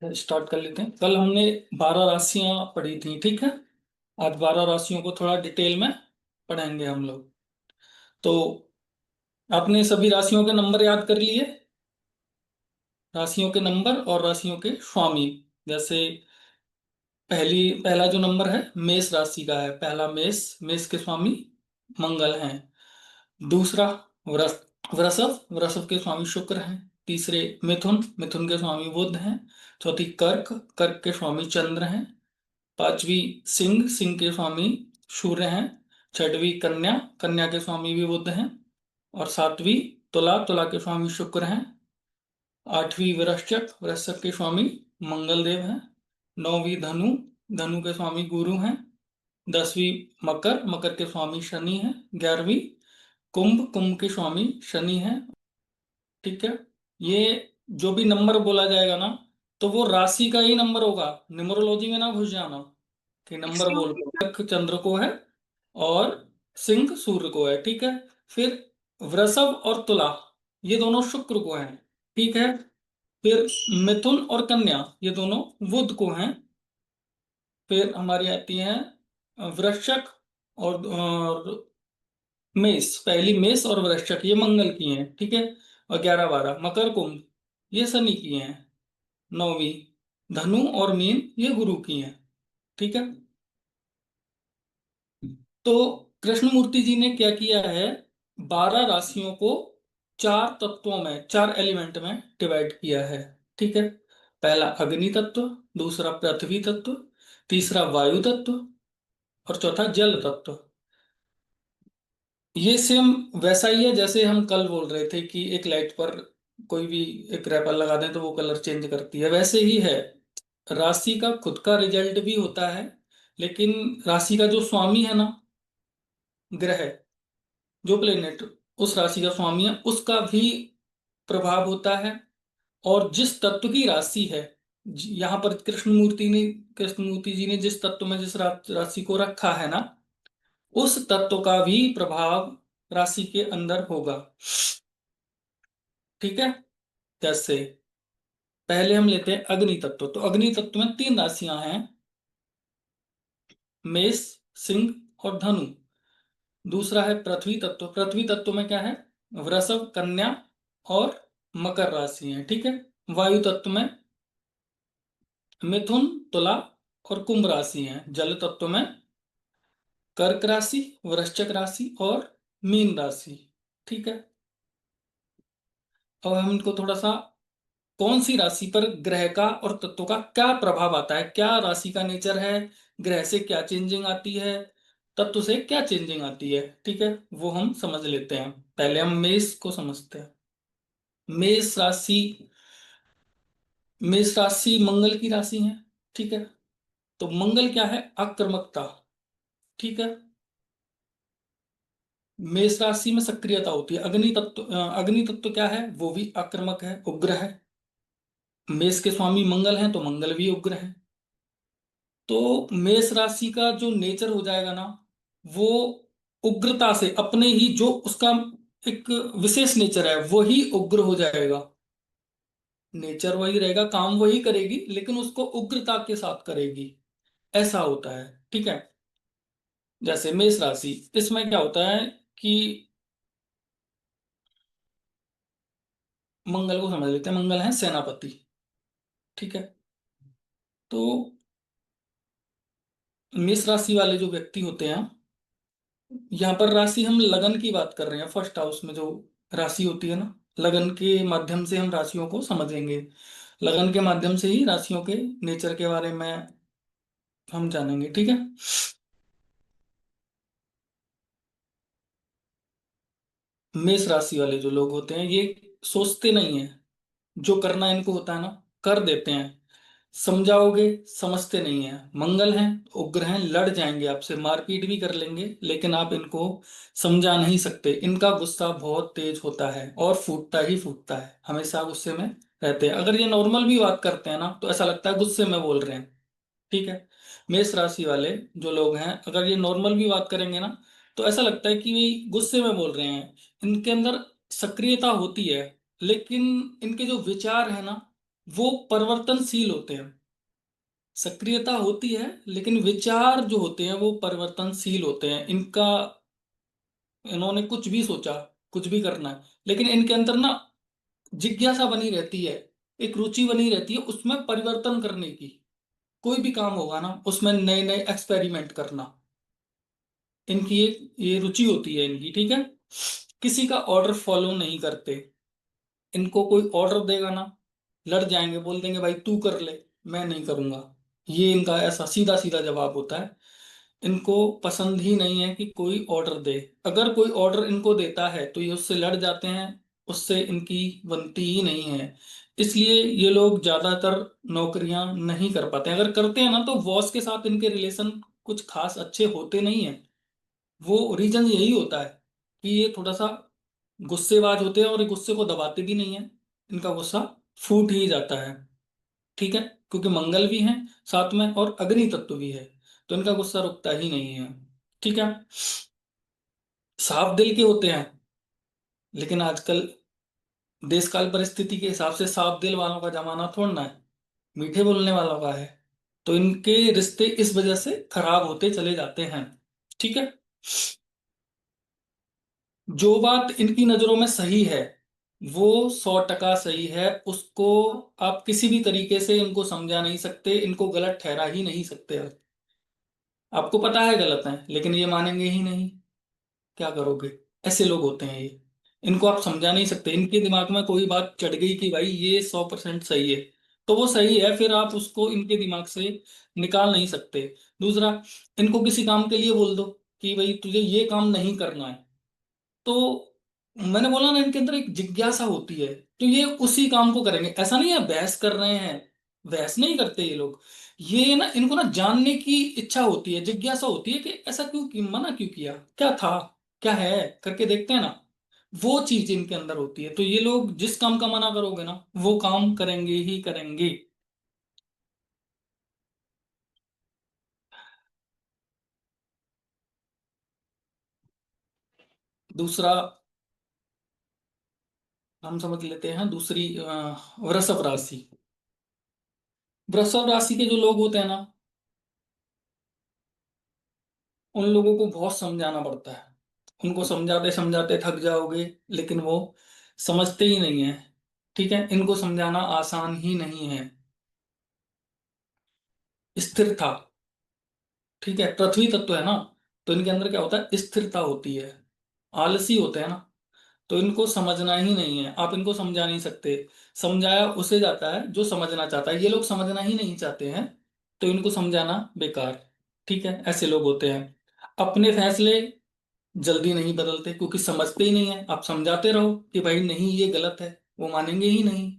Start कर लेते हैं। कल हमने 12 राशियां पढ़ी थी, ठीक है। आज 12 राशियों को थोड़ा डिटेल में पढ़ेंगे हम लोग। तो आपने सभी राशियों के नंबर याद कर लिए? राशियों के नंबर और राशियों के स्वामी। जैसे पहला जो नंबर है मेष राशि का है। पहला मेष, मेष के स्वामी मंगल हैं। दूसरा वृष वृषभ, वृषभ के स्वामी शुक्र हैं। तीसरे मिथुन, मिथुन के स्वामी बुध हैं। चौथी कर्क, कर्क के स्वामी चंद्र हैं। पांचवी सिंह, सिंह के स्वामी सूर्य हैं। छठवीं कन्या, कन्या के स्वामी भी बुध हैं। और सातवीं तुला, तुला के स्वामी शुक्र हैं। आठवीं वृश्चिक, वृश्चिक के स्वामी मंगल देव हैं। नौवीं धनु, धनु के स्वामी गुरु हैं। 10वीं मकर, मकर के स्वामी शनि हैं। 11वीं कुंभ, कुंभ के स्वामी शनि हैं। ठीक है। ये जो भी नंबर बोला जाएगा ना, तो वो राशि का ही नंबर होगा। न्यूमरोलॉजी में ना घुस जाना कि नंबर बोल रहे हो। कर्क चंद्र को है और सिंह सूर्य को है, ठीक है। फिर वृषभ और तुला, ये दोनों शुक्र को हैं, ठीक है। फिर मिथुन और कन्या, ये दोनों बुध को हैं। फिर हमारी आती है वृश्चिक और मेष। पहली मेष और वृश्चिक ये मंगल की हैं, ठीक है। और 11 12 मकर कुंभ ये शनि की हैं। 9वीं धनु और मीन ये गुरु की हैं, ठीक है। तो कृष्णमूर्ति जी ने क्या किया है, 12 राशियों को 4 तत्वों में, 4 एलिमेंट में डिवाइड किया है, ठीक है। पहला अग्नि तत्व, दूसरा पृथ्वी तत्व, तीसरा वायु तत्व और चौथा जल तत्व। ये सेम वैसा ही है जैसे हम कल बोल रहे थे कि एक लाइट पर कोई भी एक रैपर लगा दें तो वो कलर चेंज करती है, वैसे ही है। राशि का खुद का रिजल्ट भी होता है, लेकिन राशि का जो स्वामी है ना, ग्रह, जो प्लेनेट उस राशि का स्वामी है, उसका भी प्रभाव होता है। और जिस तत्व की राशि है, यहाँ पर कृष्णमूर्ति जी ने जिस तत्व में जिस राशि को रखा है ना, उस तत्व का भी प्रभाव राशि के अंदर होगा, ठीक है। जैसे पहले हम लेते हैं अग्नि तत्व। तो अग्नि तत्व में 3 राशियां हैं, मेष, सिंह और धनु। दूसरा है पृथ्वी तत्व। पृथ्वी तत्व में क्या है, वृषभ, कन्या और मकर राशि है, ठीक है। वायु तत्व में मिथुन, तुला और कुंभ राशि है। जल तत्व में कर्क राशि, वृश्चिक राशि और मीन राशि, ठीक है। अब हम इनको थोड़ा सा, कौन सी राशि पर ग्रह का और तत्व का क्या प्रभाव आता है, क्या राशि का नेचर है, ग्रह से क्या चेंजिंग आती है, तत्व से क्या चेंजिंग आती है, ठीक है, वो हम समझ लेते हैं। पहले हम मेष को समझते हैं। मेष राशि, मेष राशि मंगल की राशि है, ठीक है। तो मंगल क्या है, आक्रामकता, ठीक है। मेष राशि में सक्रियता होती है। अग्नि तत्व क्या है, वो भी आक्रामक है, उग्र है। मेष के स्वामी मंगल हैं तो मंगल भी उग्र है। तो मेष राशि का जो नेचर हो जाएगा ना, वो उग्रता से, अपने ही जो उसका एक विशेष नेचर है वही उग्र हो जाएगा। नेचर वही रहेगा, काम वही करेगी, लेकिन उसको उग्रता के साथ करेगी, ऐसा होता है, ठीक है। जैसे मेष राशि, इसमें क्या होता है कि मंगल को समझ लेते हैं। मंगल है सेनापति, ठीक है। तो मेष राशि वाले जो व्यक्ति होते हैं, यहाँ पर राशि हम लगन की बात कर रहे हैं। फर्स्ट हाउस में जो राशि होती है ना, लगन के माध्यम से हम राशियों को समझेंगे। लगन के माध्यम से ही राशियों के नेचर के बारे में हम जानेंगे, ठीक है। मेष राशि वाले जो लोग होते हैं, ये सोचते नहीं है, जो करना इनको होता है ना कर देते हैं। समझाओगे समझते नहीं है। मंगल हैं, उग्र हैं, लड़ जाएंगे आपसे, मारपीट भी कर लेंगे, लेकिन आप इनको समझा नहीं सकते। इनका गुस्सा बहुत तेज होता है और फूटता ही फूटता है, हमेशा गुस्से में रहते हैं। अगर ये नॉर्मल भी बात करते हैं ना, तो ऐसा लगता है गुस्से में बोल रहे हैं, ठीक है। मेष राशि वाले जो लोग हैं, अगर ये नॉर्मल भी बात करेंगे ना, तो ऐसा लगता है कि ये गुस्से में बोल रहे हैं। इनके अंदर सक्रियता होती है, लेकिन इनके जो विचार है ना, वो परिवर्तनशील होते हैं। सक्रियता होती है लेकिन विचार जो होते हैं वो परिवर्तनशील होते हैं। इनका, इन्होंने कुछ भी सोचा, कुछ भी करना है, लेकिन इनके अंदर ना जिज्ञासा बनी रहती है, एक रुचि बनी रहती है उसमें परिवर्तन करने की। कोई भी काम होगा ना उसमें नए नए एक्सपेरिमेंट करना, इनकी एक ये रुचि होती है इनकी, ठीक है। किसी का ऑर्डर फॉलो नहीं करते। इनको कोई ऑर्डर देगा ना, लड़ जाएंगे, बोल देंगे भाई तू कर ले, मैं नहीं करूंगा। ये इनका ऐसा सीधा सीधा जवाब होता है। इनको पसंद ही नहीं है कि कोई ऑर्डर दे। अगर कोई ऑर्डर इनको देता है तो ये उससे लड़ जाते हैं, उससे इनकी बनती ही नहीं है। इसलिए ये लोग ज्यादातर नौकरियां नहीं कर पाते हैं। अगर करते हैं ना तो बॉस के साथ इनके रिलेशन कुछ खास अच्छे होते नहीं है। वो रीजन यही होता है कि ये थोड़ा सा गुस्सेबाज होते हैं और ये गुस्से को दबाते भी नहीं है। इनका गुस्सा फूट ही जाता है, ठीक है। क्योंकि मंगल भी है साथ में और अग्नि तत्व भी है, तो इनका गुस्सा रुकता ही नहीं है, ठीक है। साफ दिल के होते हैं, लेकिन आजकल देश काल परिस्थिति के हिसाब से साफ दिल वालों का जमाना थोड़ा ना है, मीठे बोलने वालों का है। तो इनके रिश्ते इस वजह से खराब होते चले जाते हैं, ठीक है। जो बात इनकी नजरों में सही है वो 100% सही है, उसको आप किसी भी तरीके से इनको समझा नहीं सकते, इनको गलत ठहरा ही नहीं सकते आप। आपको पता है गलत है लेकिन ये मानेंगे ही नहीं, क्या करोगे। ऐसे लोग होते हैं ये, इनको आप समझा नहीं सकते। इनके दिमाग में कोई बात चढ़ गई कि भाई ये 100% सही है, तो वो सही है, फिर आप उसको इनके दिमाग से निकाल नहीं सकते। दूसरा, इनको किसी काम के लिए बोल दो कि भाई तुझे ये काम नहीं करना है, तो मैंने बोला ना इनके अंदर एक जिज्ञासा होती है, तो ये उसी काम को करेंगे। ऐसा नहीं है बहस कर रहे हैं, बहस नहीं करते ये लोग। ये ना, इनको ना जानने की इच्छा होती है, जिज्ञासा होती है कि ऐसा क्यों मना क्यों किया, क्या था, क्या है, करके देखते हैं ना। वो चीज इनके अंदर होती है, तो ये लोग जिस काम का मना करोगे ना वो काम करेंगे ही करेंगे। दूसरा हम समझ लेते हैं, दूसरी वृषभ राशि। वृषभ राशि के जो लोग होते हैं ना, उन लोगों को बहुत समझाना पड़ता है। उनको समझाते समझाते थक जाओगे, लेकिन वो समझते ही नहीं है, ठीक है। इनको समझाना आसान ही नहीं है। स्थिरता, ठीक है, पृथ्वी तत्व है ना, तो इनके अंदर क्या होता है, स्थिरता होती है। आलसी होते हैं ना, तो इनको समझना ही नहीं है, आप इनको समझा नहीं सकते। समझाया उसे जाता है जो समझना चाहता है, ये लोग समझना ही नहीं चाहते हैं, तो इनको समझाना बेकार, ठीक है। ऐसे लोग होते हैं। अपने फैसले जल्दी नहीं बदलते, क्योंकि समझते ही नहीं है। आप समझाते रहो कि भाई नहीं ये गलत है, वो मानेंगे ही नहीं।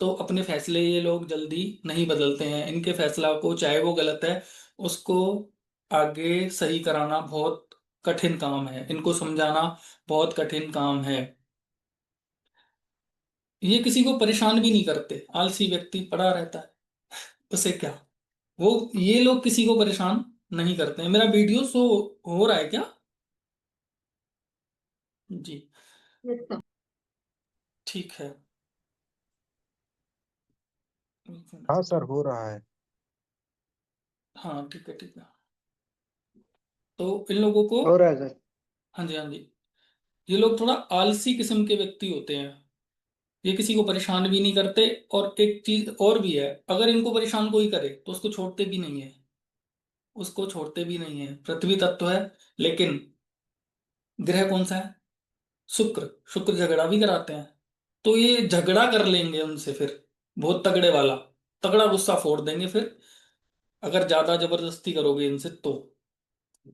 तो अपने फैसले ये लोग जल्दी नहीं बदलते हैं। इनके फैसला को, चाहे वो गलत है, उसको आगे सही कराना बहुत कठिन काम है, इनको समझाना बहुत कठिन काम है। ये किसी को परेशान भी नहीं करते, आलसी व्यक्ति पड़ा रहता है, उसे क्या। वो, ये लोग किसी को परेशान नहीं करते हैं। मेरा वीडियो शो हो रहा है क्या? जी, ठीक है। एक हाँ मिनट। सर, हो रहा है। हाँ ठीक है, ठीक है। तो इन लोगों को, हो रहा है सर। हाँ जी हाँ जी, ये लोग थोड़ा आलसी किस्म के व्यक्ति होते हैं। ये किसी को परेशान भी नहीं करते। और एक चीज और भी है, अगर इनको परेशान कोई करे तो उसको छोड़ते भी नहीं है, उसको छोड़ते भी नहीं है। पृथ्वी तत्व है, लेकिन ग्रह कौन सा है, शुक्र। शुक्र झगड़ा भी कराते हैं, तो ये झगड़ा कर लेंगे उनसे फिर, बहुत तगड़े वाला, तगड़ा गुस्सा फोड़ देंगे फिर, अगर ज्यादा जबरदस्ती करोगे इनसे तो,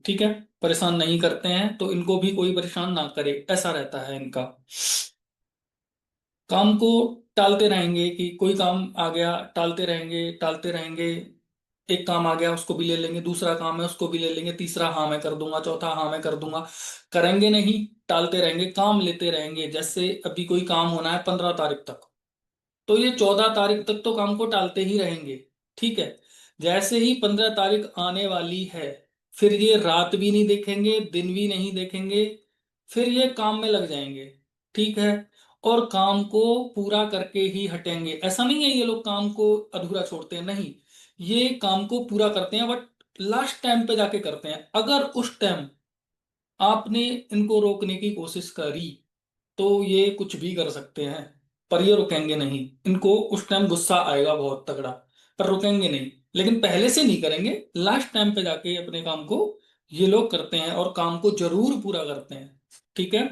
ठीक है। परेशान नहीं करते हैं, तो इनको भी कोई परेशान ना करे, ऐसा रहता है इनका। काम को टालते रहेंगे, कि कोई काम आ गया टालते रहेंगे, टालते रहेंगे। एक काम आ गया उसको भी ले लेंगे, दूसरा काम है उसको भी ले लेंगे, तीसरा हाँ मैं कर दूंगा, चौथा हाँ मैं कर दूंगा। करेंगे नहीं, टालते रहेंगे, काम लेते रहेंगे। जैसे अभी कोई काम होना है 15 तारीख तक, तो ये 14 तारीख तक तो काम को टालते ही रहेंगे, ठीक है। जैसे ही 15 तारीख आने वाली है, फिर ये रात भी नहीं देखेंगे, दिन भी नहीं देखेंगे, फिर ये काम में लग जाएंगे, ठीक है। और काम को पूरा करके ही हटेंगे। ऐसा नहीं है ये लोग काम को अधूरा छोड़ते हैं, नहीं, ये काम को पूरा करते हैं, बट लास्ट टाइम पे जाके करते हैं। अगर उस टाइम आपने इनको रोकने की कोशिश करी तो ये कुछ भी कर सकते हैं, पर ये रुकेंगे नहीं। इनको उस टाइम गुस्सा आएगा बहुत तगड़ा, पर रुकेंगे नहीं। लेकिन पहले से नहीं करेंगे, लास्ट टाइम पे जाके अपने काम को ये लोग करते हैं और काम को जरूर पूरा करते हैं। ठीक है।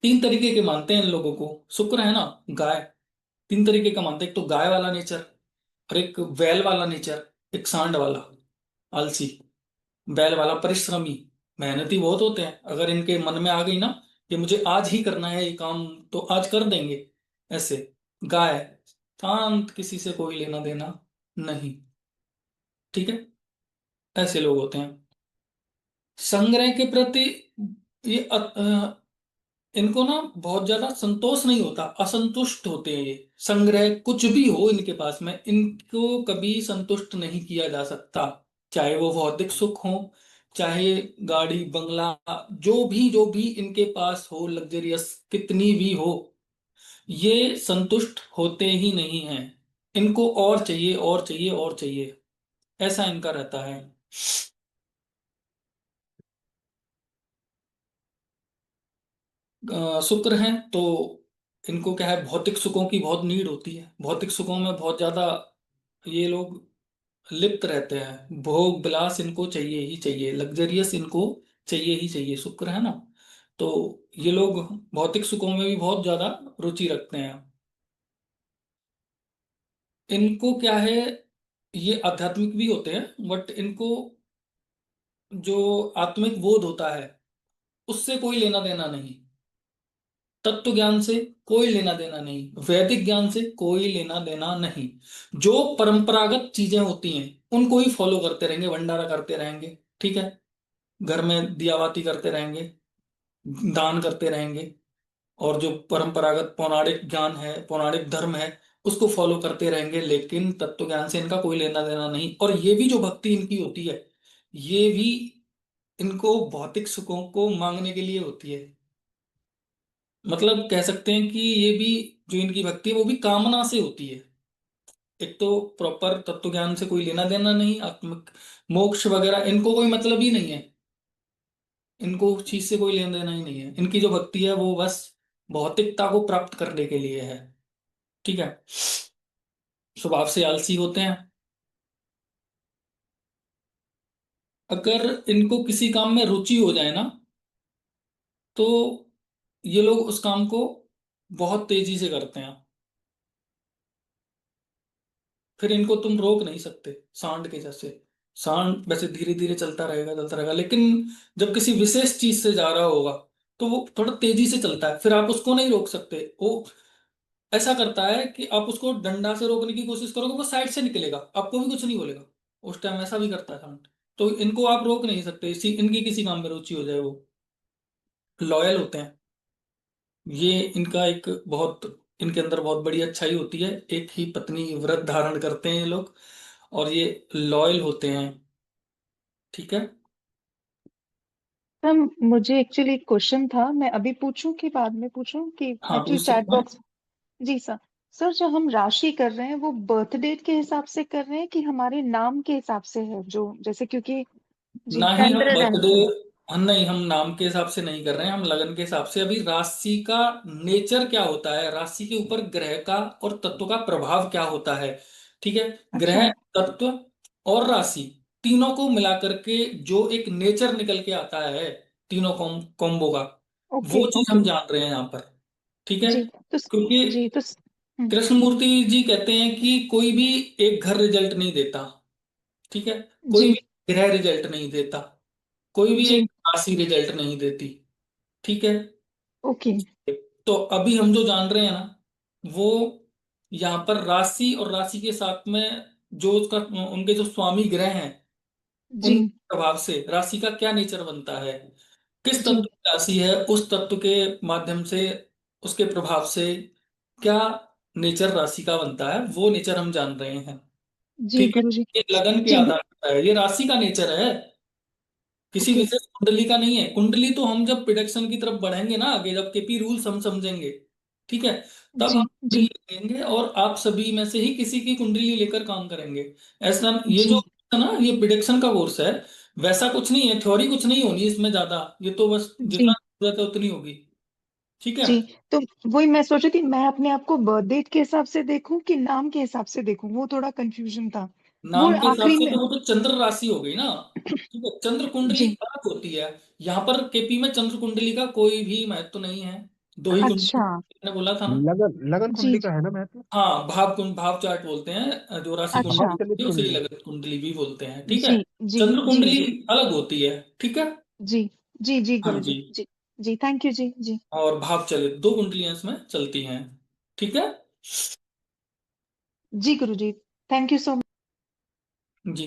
तीन तरीके के मानते हैं इन लोगों को। शुक्र है ना, गाय, तीन तरीके का मानते हैं। एक तो गाय वाला नेचर, और एक बैल वाला नेचर, एक सांड वाला आलसी। बैल वाला परिश्रमी, मेहनती बहुत होते हैं। अगर इनके मन में आ गई ना कि मुझे आज ही करना है ये काम, तो आज कर देंगे। ऐसे गाय, शांत, किसी से कोई लेना देना नहीं। ठीक है, ऐसे लोग होते हैं। संग्रह के प्रति ये इनको ना बहुत ज्यादा संतोष नहीं होता, असंतुष्ट होते हैं ये। संग्रह कुछ भी हो इनके पास में, इनको कभी संतुष्ट नहीं किया जा सकता। चाहे वो भौतिक सुख हो, चाहे गाड़ी बंगला, जो भी इनके पास हो, लग्जरियस कितनी भी हो, ये संतुष्ट होते ही नहीं हैं। इनको और चाहिए, और चाहिए, और चाहिए। ऐसा इनका रहता है। शुक्र हैं तो इनको क्या है, भौतिक सुखों की बहुत नीड होती है। भौतिक सुखों में बहुत ज्यादा ये लोग लिप्त रहते हैं। भोग विलास इनको चाहिए ही चाहिए, लग्जरियस इनको चाहिए ही चाहिए। शुक्र है ना, तो ये लोग भौतिक सुखों में भी बहुत ज्यादा रुचि रखते हैं। इनको क्या है, ये आध्यात्मिक भी होते हैं, बट इनको जो आत्मिक बोध होता है उससे कोई लेना देना नहीं। तत्व ज्ञान से कोई लेना देना नहीं, वैदिक ज्ञान से कोई लेना देना नहीं। जो परंपरागत चीजें होती हैं उनको ही फॉलो करते रहेंगे, भंडारा करते रहेंगे। ठीक है, घर में दियाबाती करते रहेंगे, दान करते रहेंगे, और जो परंपरागत पौराणिक ज्ञान है, पौराणिक धर्म है, उसको फॉलो करते रहेंगे। लेकिन तत्व ज्ञान से इनका कोई लेना देना नहीं। और ये भी जो भक्ति इनकी होती है, ये भी इनको भौतिक सुखों को मांगने के लिए होती है। मतलब कह सकते हैं कि ये भी, जो इनकी भक्ति है वो भी कामना से होती है। एक तो प्रॉपर तत्व ज्ञान से कोई लेना देना नहीं, आत्मिक मोक्ष वगैरह इनको कोई मतलब ही नहीं है। इनको उस चीज से कोई लेना देना ही नहीं है। इनकी जो भक्ति है वो बस भौतिकता को प्राप्त करने के लिए है। ठीक है। स्वभाव से आलसी होते हैं। अगर इनको किसी काम में रुचि हो जाए ना, तो ये लोग उस काम को बहुत तेजी से करते हैं। फिर इनको तुम रोक नहीं सकते, सांड के जैसे। सांड वैसे धीरे धीरे चलता रहेगा, लेकिन जब किसी विशेष चीज से जा रहा होगा तो वो थोड़ा तेजी से चलता है, फिर आप उसको नहीं रोक सकते। वो ऐसा करता है कि आप उसको डंडा से रोकने की कोशिश करोगे, वो साइड से निकलेगा, आपको भी कुछ नहीं बोलेगा। उस टाइम ऐसा भी करता है सांड। तो इनको आप रोक नहीं सकते, इसी इनकी किसी काम में रुचि हो जाए। वो लॉयल होते हैं। ये इनका एक बहुत, इनके अंदर बहुत बड़ी अच्छाई होती है। एक ही पत्नी व्रत धारण करते हैं ये लोग, और ये लॉयल होते हैं। ठीक है। मैम, मुझे एक्चुअली एक क्वेश्चन था, मैं अभी पूछूं कि बाद में पूछूं कि हाँ, एक्चुअली पूछ चैट सकते हैं। बॉक्स। जी सर। सर, जो हम राशि कर रहे हैं वो बर्थ डेट के हिसाब से कर रहे हैं कि हमारे नाम के हिसाब से है, जो जैसे क्योंकि जी ना ही हम चंद्र बर्थडे, रंग। हम नहीं, हम नाम के हिसाब से नहीं कर रहे हैं, हम लगन के हिसाब से। अभी राशि का नेचर क्या होता है, राशि के ऊपर ग्रह का और तत्व का प्रभाव क्या होता है। ठीक है। अच्छा। ग्रह, तत्व और राशि, तीनों को मिलाकर के जो एक नेचर निकल के आता है, तीनों कॉम्बो का, ओके वो चीज हम ओके। जान रहे हैं यहाँ पर। ठीक है। जी तो क्योंकि जी तो कृष्णमूर्ति जी कहते हैं कि कोई भी एक घर रिजल्ट नहीं देता। ठीक है। कोई जी भी ग्रह रिजल्ट नहीं देता, कोई भी एक जी। राशि रिजल्ट नहीं देती। ठीक है। ओके। तो अभी हम जो जान रहे हैं ना, वो यहाँ पर राशि और राशि के साथ में जो उसका, उनके जो स्वामी ग्रह हैं, जी उन प्रभाव से राशि का क्या नेचर बनता है, किस जी तत्व की राशि है, उस तत्व के माध्यम से, उसके प्रभाव से क्या नेचर राशि का बनता है, वो नेचर हम जान रहे हैं। जी ठीक है। गुरु जी। ये लगन के जी आधार पर है, ये राशि का नेचर है, किसी ओके। विशेष कुंडली का नहीं है। कुंडली तो हम जब प्रिडिक्शन की तरफ बढ़ेंगे ना आगे, जब केपी रूल्स हम समझेंगे, ठीक है। तब जी हम जी कुंडली लेंगे और आप सभी में से ही किसी की कुंडली लेकर काम करेंगे। ऐसा ये जो जी है ना, ये प्रिडिक्शन का कोर्स है। वैसा कुछ नहीं है, थ्योरी कुछ नहीं होनी इसमें ज्यादा, ये तो बस जितना जी जरूरत है उतनी होगी। ठीक है। जी। तो वही मैं सोच रही थी, मैं अपने आप को बर्थ डेट के हिसाब से देखूं कि नाम के हिसाब से देखूं, वो थोड़ा कंफ्यूजन था। वो नाम के हिसाब आखिरी से में। तो वो तो चंद्र राशि हो गई ना। ठीक है, चंद्र कुंडली जी। अलग होती है। यहाँ पर केपी में चंद्र कुंडली का कोई भी महत्व नहीं है। दो ही कुंडली अच्छा। मैंने बोला था ना। लगन लगन जी कुंडली का है ना महत्व। हाँ, भाव कुंड, भाव चार्ट बोलते हैं, जो राशि कुंडली भाव अच्छा। चलित होती है उसे ही कुंडली। लगत कुंडली भी बोलते हैं। ठीक है। जी जी चंद्र जी कुंडली जी अलग होती है। ठीक है। जी जी जी हाँ गुरु जी। जी। जी जी, थैंक यू जी। जी और भाव चलित दो कुंडलियां इसमें चलती हैं। ठीक है। जी गुरु जी, थैंक यू सो मच। जी।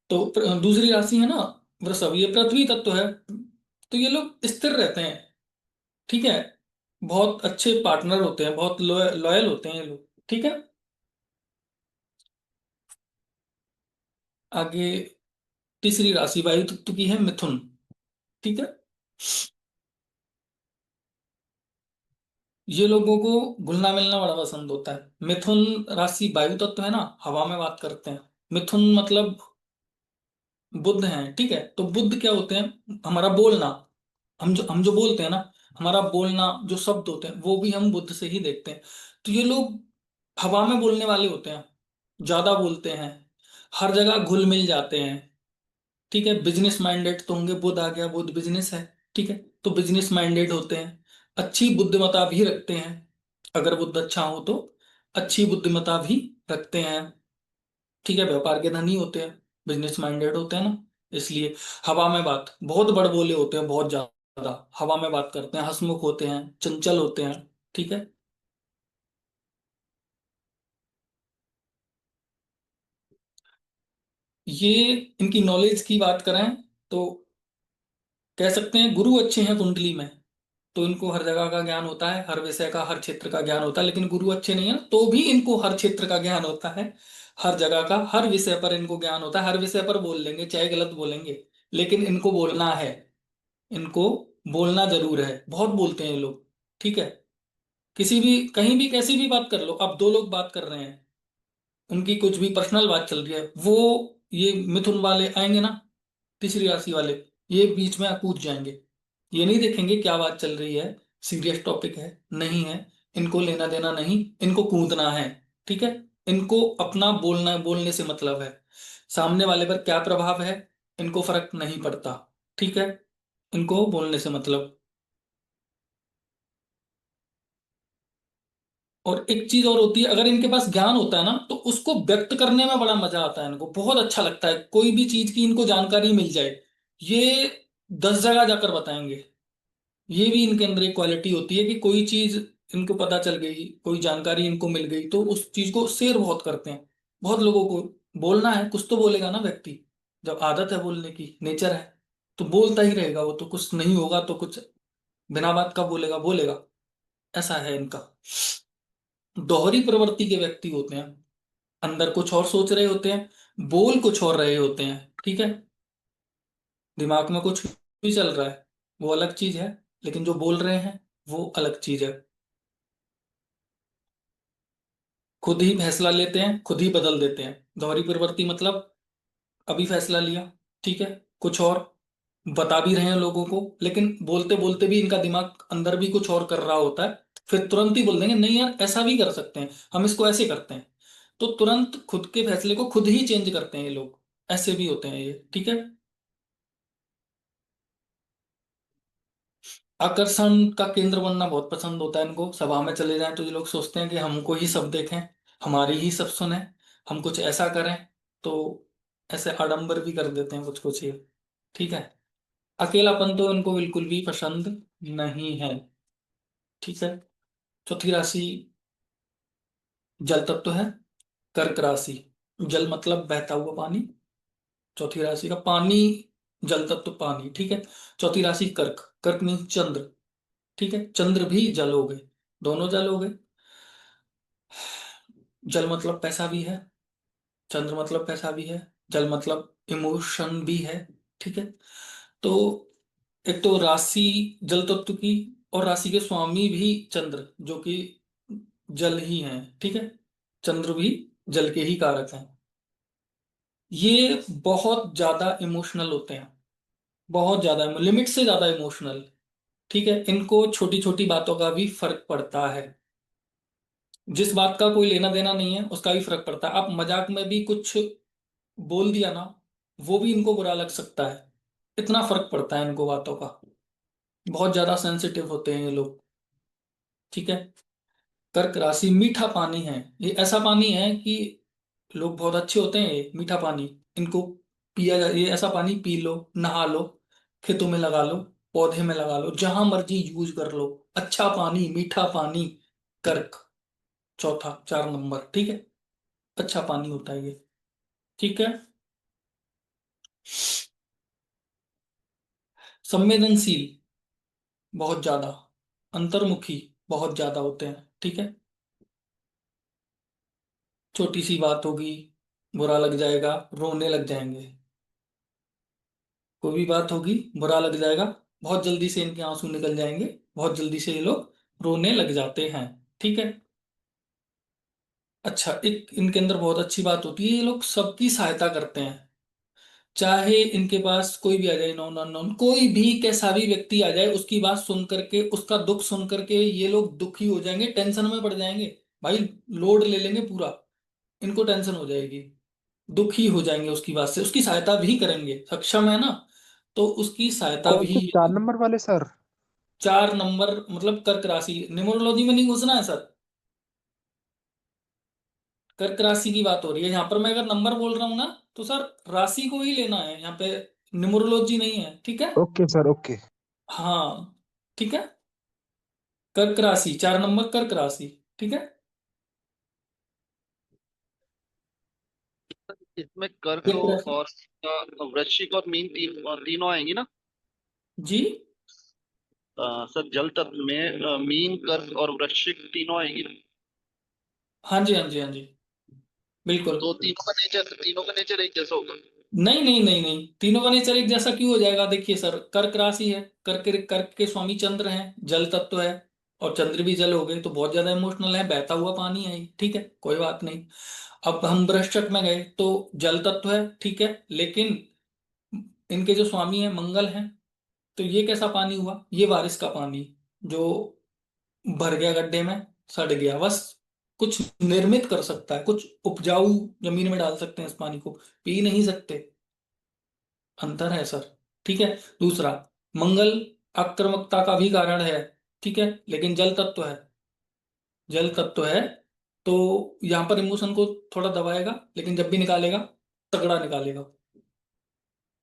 तो दूसरी राशि है ना वृषभ, ये पृथ्वी तत्व है। तो ये लोग स्थिर रहते हैं। ठीक है। बहुत अच्छे पार्टनर होते हैं, बहुत लॉयल होते हैं ये लोग। ठीक है। आगे तीसरी राशि वायु तत्व की है, मिथुन। ठीक है। ये लोगों को घुलना मिलना बड़ा पसंद होता है। मिथुन राशि वायु तत्व है ना, हवा में बात करते हैं। मिथुन मतलब बुध हैं। ठीक है। तो बुध क्या होते हैं, हमारा बोलना। हम जो बोलते हैं ना, हमारा बोलना, जो शब्द होते हैं वो भी हम बुध से ही देखते हैं। तो ये लोग हवा में बोलने वाले होते हैं, ज्यादा बोलते हैं, हर जगह घुल मिल जाते हैं। ठीक है। बिजनेस माइंडेड तो होंगे, बुध आ गया, बुध बिजनेस है। ठीक है। तो बिजनेस माइंडेड होते हैं, अच्छी बुद्धिमत्ता भी रखते हैं। अगर बुद्ध अच्छा हो तो अच्छी बुद्धिमत्ता भी रखते हैं। ठीक है। व्यापार के धनी होते हैं, बिजनेस माइंडेड होते हैं ना, इसलिए हवा में बात, बहुत बड़बोले होते हैं, बहुत ज्यादा हवा में बात करते हैं, हंसमुख होते हैं, चंचल होते हैं। ठीक है। ये इनकी नॉलेज की बात करें तो कह सकते हैं गुरु अच्छे हैं कुंडली में, तो इनको हर जगह का ज्ञान होता है, हर विषय का, हर क्षेत्र का ज्ञान होता है। लेकिन गुरु अच्छे नहीं है ना, तो भी इनको हर क्षेत्र का ज्ञान होता है, हर जगह का, हर विषय पर इनको ज्ञान होता है। हर विषय पर बोल लेंगे, चाहे गलत बोलेंगे, लेकिन इनको बोलना है। इनको बोलना जरूर है, बहुत बोलते हैं ये लोग। ठीक है। किसी भी, कहीं भी, कैसी भी बात कर लो, अब दो लोग बात कर रहे हैं, उनकी कुछ भी पर्सनल बात चल रही है, वो ये मिथुन वाले आएंगे ना, तीसरी राशि वाले, ये बीच में कूद जाएंगे। ये नहीं देखेंगे क्या बात चल रही है, सीरियस टॉपिक है नहीं है, इनको लेना देना नहीं, इनको कूदना है। ठीक है। इनको अपना बोलना, बोलने से मतलब है, सामने वाले पर क्या प्रभाव है इनको फर्क नहीं पड़ता। ठीक है। इनको बोलने से मतलब। और एक चीज और होती है, अगर इनके पास ज्ञान होता है ना तो उसको व्यक्त करने में बड़ा मजा आता है, इनको बहुत अच्छा लगता है, कोई भी चीज की इनको जानकारी मिल जाए, ये 10 जगह जाकर बताएंगे। ये भी इनके अंदर एक क्वालिटी होती है कि कोई चीज इनको पता चल गई, कोई जानकारी इनको मिल गई, तो उस चीज को शेयर बहुत करते हैं। बहुत लोगों को बोलना है, कुछ तो बोलेगा ना व्यक्ति, जब आदत है बोलने की, नेचर है, तो बोलता ही रहेगा वो, तो कुछ नहीं होगा तो कुछ बिना बात का बोलेगा, बोलेगा। ऐसा है इनका। दोहरी प्रवृत्ति के व्यक्ति होते हैं, अंदर कुछ और सोच रहे होते हैं, बोल कुछ और रहे होते हैं। ठीक है। दिमाग में कुछ भी चल रहा है, वो अलग चीज है, लेकिन जो बोल रहे हैं वो अलग चीज है। खुद ही फैसला लेते हैं, खुद ही बदल देते हैं। दोहरी प्रवृत्ति मतलब अभी फैसला लिया, ठीक है, कुछ और बता भी रहे हैं लोगों को, लेकिन बोलते बोलते भी इनका दिमाग अंदर भी कुछ और कर रहा होता है, फिर तुरंत ही बोल देंगे नहीं यार ऐसा भी कर सकते हैं, हम इसको ऐसे करते हैं। तो तुरंत खुद के फैसले को खुद ही चेंज करते हैं ये लोग, ऐसे भी होते हैं ये। ठीक है। आकर्षण का केंद्र बनना बहुत पसंद होता है इनको, सभा में चले जाएं तो ये लोग सोचते हैं कि हमको ही सब देखें, हमारी ही सब सुने, हम कुछ ऐसा करें, तो ऐसे आडंबर भी कर देते हैं कुछ कुछ ये। ठीक है। अकेलापन तो इनको बिल्कुल भी पसंद नहीं है। ठीक है। चौथी राशि जल तत्व है, कर्क राशि। जल मतलब बहता हुआ पानी, चौथी राशि का पानी, जल तत्व पानी। ठीक है। चौथी राशि कर्क, कर्क मीन्स चंद्र। ठीक है। चंद्र भी जल हो गए, दोनों जल हो गए। जल मतलब पैसा भी है, चंद्र मतलब पैसा भी है, जल मतलब इमोशन भी है। ठीक है। तो एक तो राशि जल तत्व की, और राशि के स्वामी भी चंद्र, जो कि जल ही हैं, ठीक है। चंद्र भी जल के ही कारक हैं। ये बहुत ज्यादा इमोशनल होते हैं, बहुत ज्यादा, लिमिट से ज्यादा इमोशनल, ठीक है। इनको छोटी छोटी बातों का भी फर्क पड़ता है। जिस बात का कोई लेना देना नहीं है उसका भी फर्क पड़ता है। आप मजाक में भी कुछ बोल दिया ना, वो भी इनको बुरा लग सकता है। इतना फर्क पड़ता है इनको बातों का। बहुत ज्यादा सेंसिटिव होते हैं ये लोग, ठीक है। कर्क राशि मीठा पानी है। ये ऐसा पानी है कि लोग बहुत अच्छे होते हैं, ये मीठा पानी, इनको पिया जा, ये ऐसा पानी पी लो, नहा लो, खेतों में लगा लो, पौधे में लगा लो, जहां मर्जी यूज कर लो। अच्छा पानी, मीठा पानी। कर्क, चौथा, 4 नंबर, ठीक है। अच्छा पानी होता है ये, ठीक है। संवेदनशील, बहुत ज्यादा। अंतर्मुखी, बहुत ज्यादा होते हैं, ठीक है। छोटी सी बात होगी, बुरा लग जाएगा, रोने लग जाएंगे। कोई भी बात होगी, बुरा लग जाएगा, बहुत जल्दी से इनके आंसू निकल जाएंगे, बहुत जल्दी से ये लोग रोने लग जाते हैं, ठीक है। अच्छा, एक इनके अंदर बहुत अच्छी बात होती है, ये लोग सबकी सहायता करते हैं। चाहे इनके पास कोई भी आ जाए, नॉन अननोन कोई भी कैसा भी व्यक्ति आ जाए, उसकी बात सुन करके, उसका दुख सुन करके ये लोग दुखी हो जाएंगे, टेंशन में पड़ जाएंगे। भाई, लोड ले लेंगे पूरा, इनको टेंशन हो जाएगी, दुखी हो जाएंगे उसकी बात से, उसकी सहायता भी करेंगे, सक्षम है ना, तो उसकी सहायता कौन भी से ये 4 नंबर वाले सर? 4 नंबर मतलब कर्क राशि, न्यूमरोलॉजी में नहीं घुसना है सर। कर्क राशि की बात हो रही है यहाँ पर, मैं अगर नंबर बोल रहा हूँ ना, तो सर राशि को ही लेना है यहाँ पे, न्यूमरोलॉजी नहीं है, ठीक है। Okay sir, okay. हाँ, ठीक है। कर्क राशि, 4 नंबर कर्क राशि, ठीक है। इसमें कर्क कर्क राशि, और वृश्चिक और मीन तीनों आएंगी ना? जी। सर जल तत्व में मीन कर्क और वृश्चिक तीनों आएंगी ना? हाँ जी, हाँ जी, हाँ जी, बिल्कुल। तो तीनों का नेचर एक जैसा होगा? नहीं नहीं नहीं नहीं, तीनों का नेचर एक जैसा क्यों हो जाएगा? देखिए सर, कर्क राशि है, कर्क कर्क के स्वामी चंद्र हैं, जल तत्व है, और चंद्र भी जल हो गए तो बहुत ज्यादा इमोशनल है, बहता हुआ पानी है ये, ठीक है, कोई बात नहीं। अब हम वृश्चिक में गए तो जल तत्व है, ठीक है, लेकिन इनके जो स्वामी है मंगल हैं, तो ये कैसा पानी हुआ? ये बारिश का पानी, जो भर गया गड्ढे में, सड़ गया, बस। कुछ निर्मित कर सकता है, कुछ उपजाऊ जमीन में डाल सकते हैं इस पानी को, पी नहीं सकते। अंतर है सर, ठीक है। दूसरा, मंगल आक्रामकता का भी कारण है, ठीक है, लेकिन जल तत्व है, जल तत्व है, तो यहाँ पर इमोशन को थोड़ा दबाएगा, लेकिन जब भी निकालेगा, तगड़ा निकालेगा।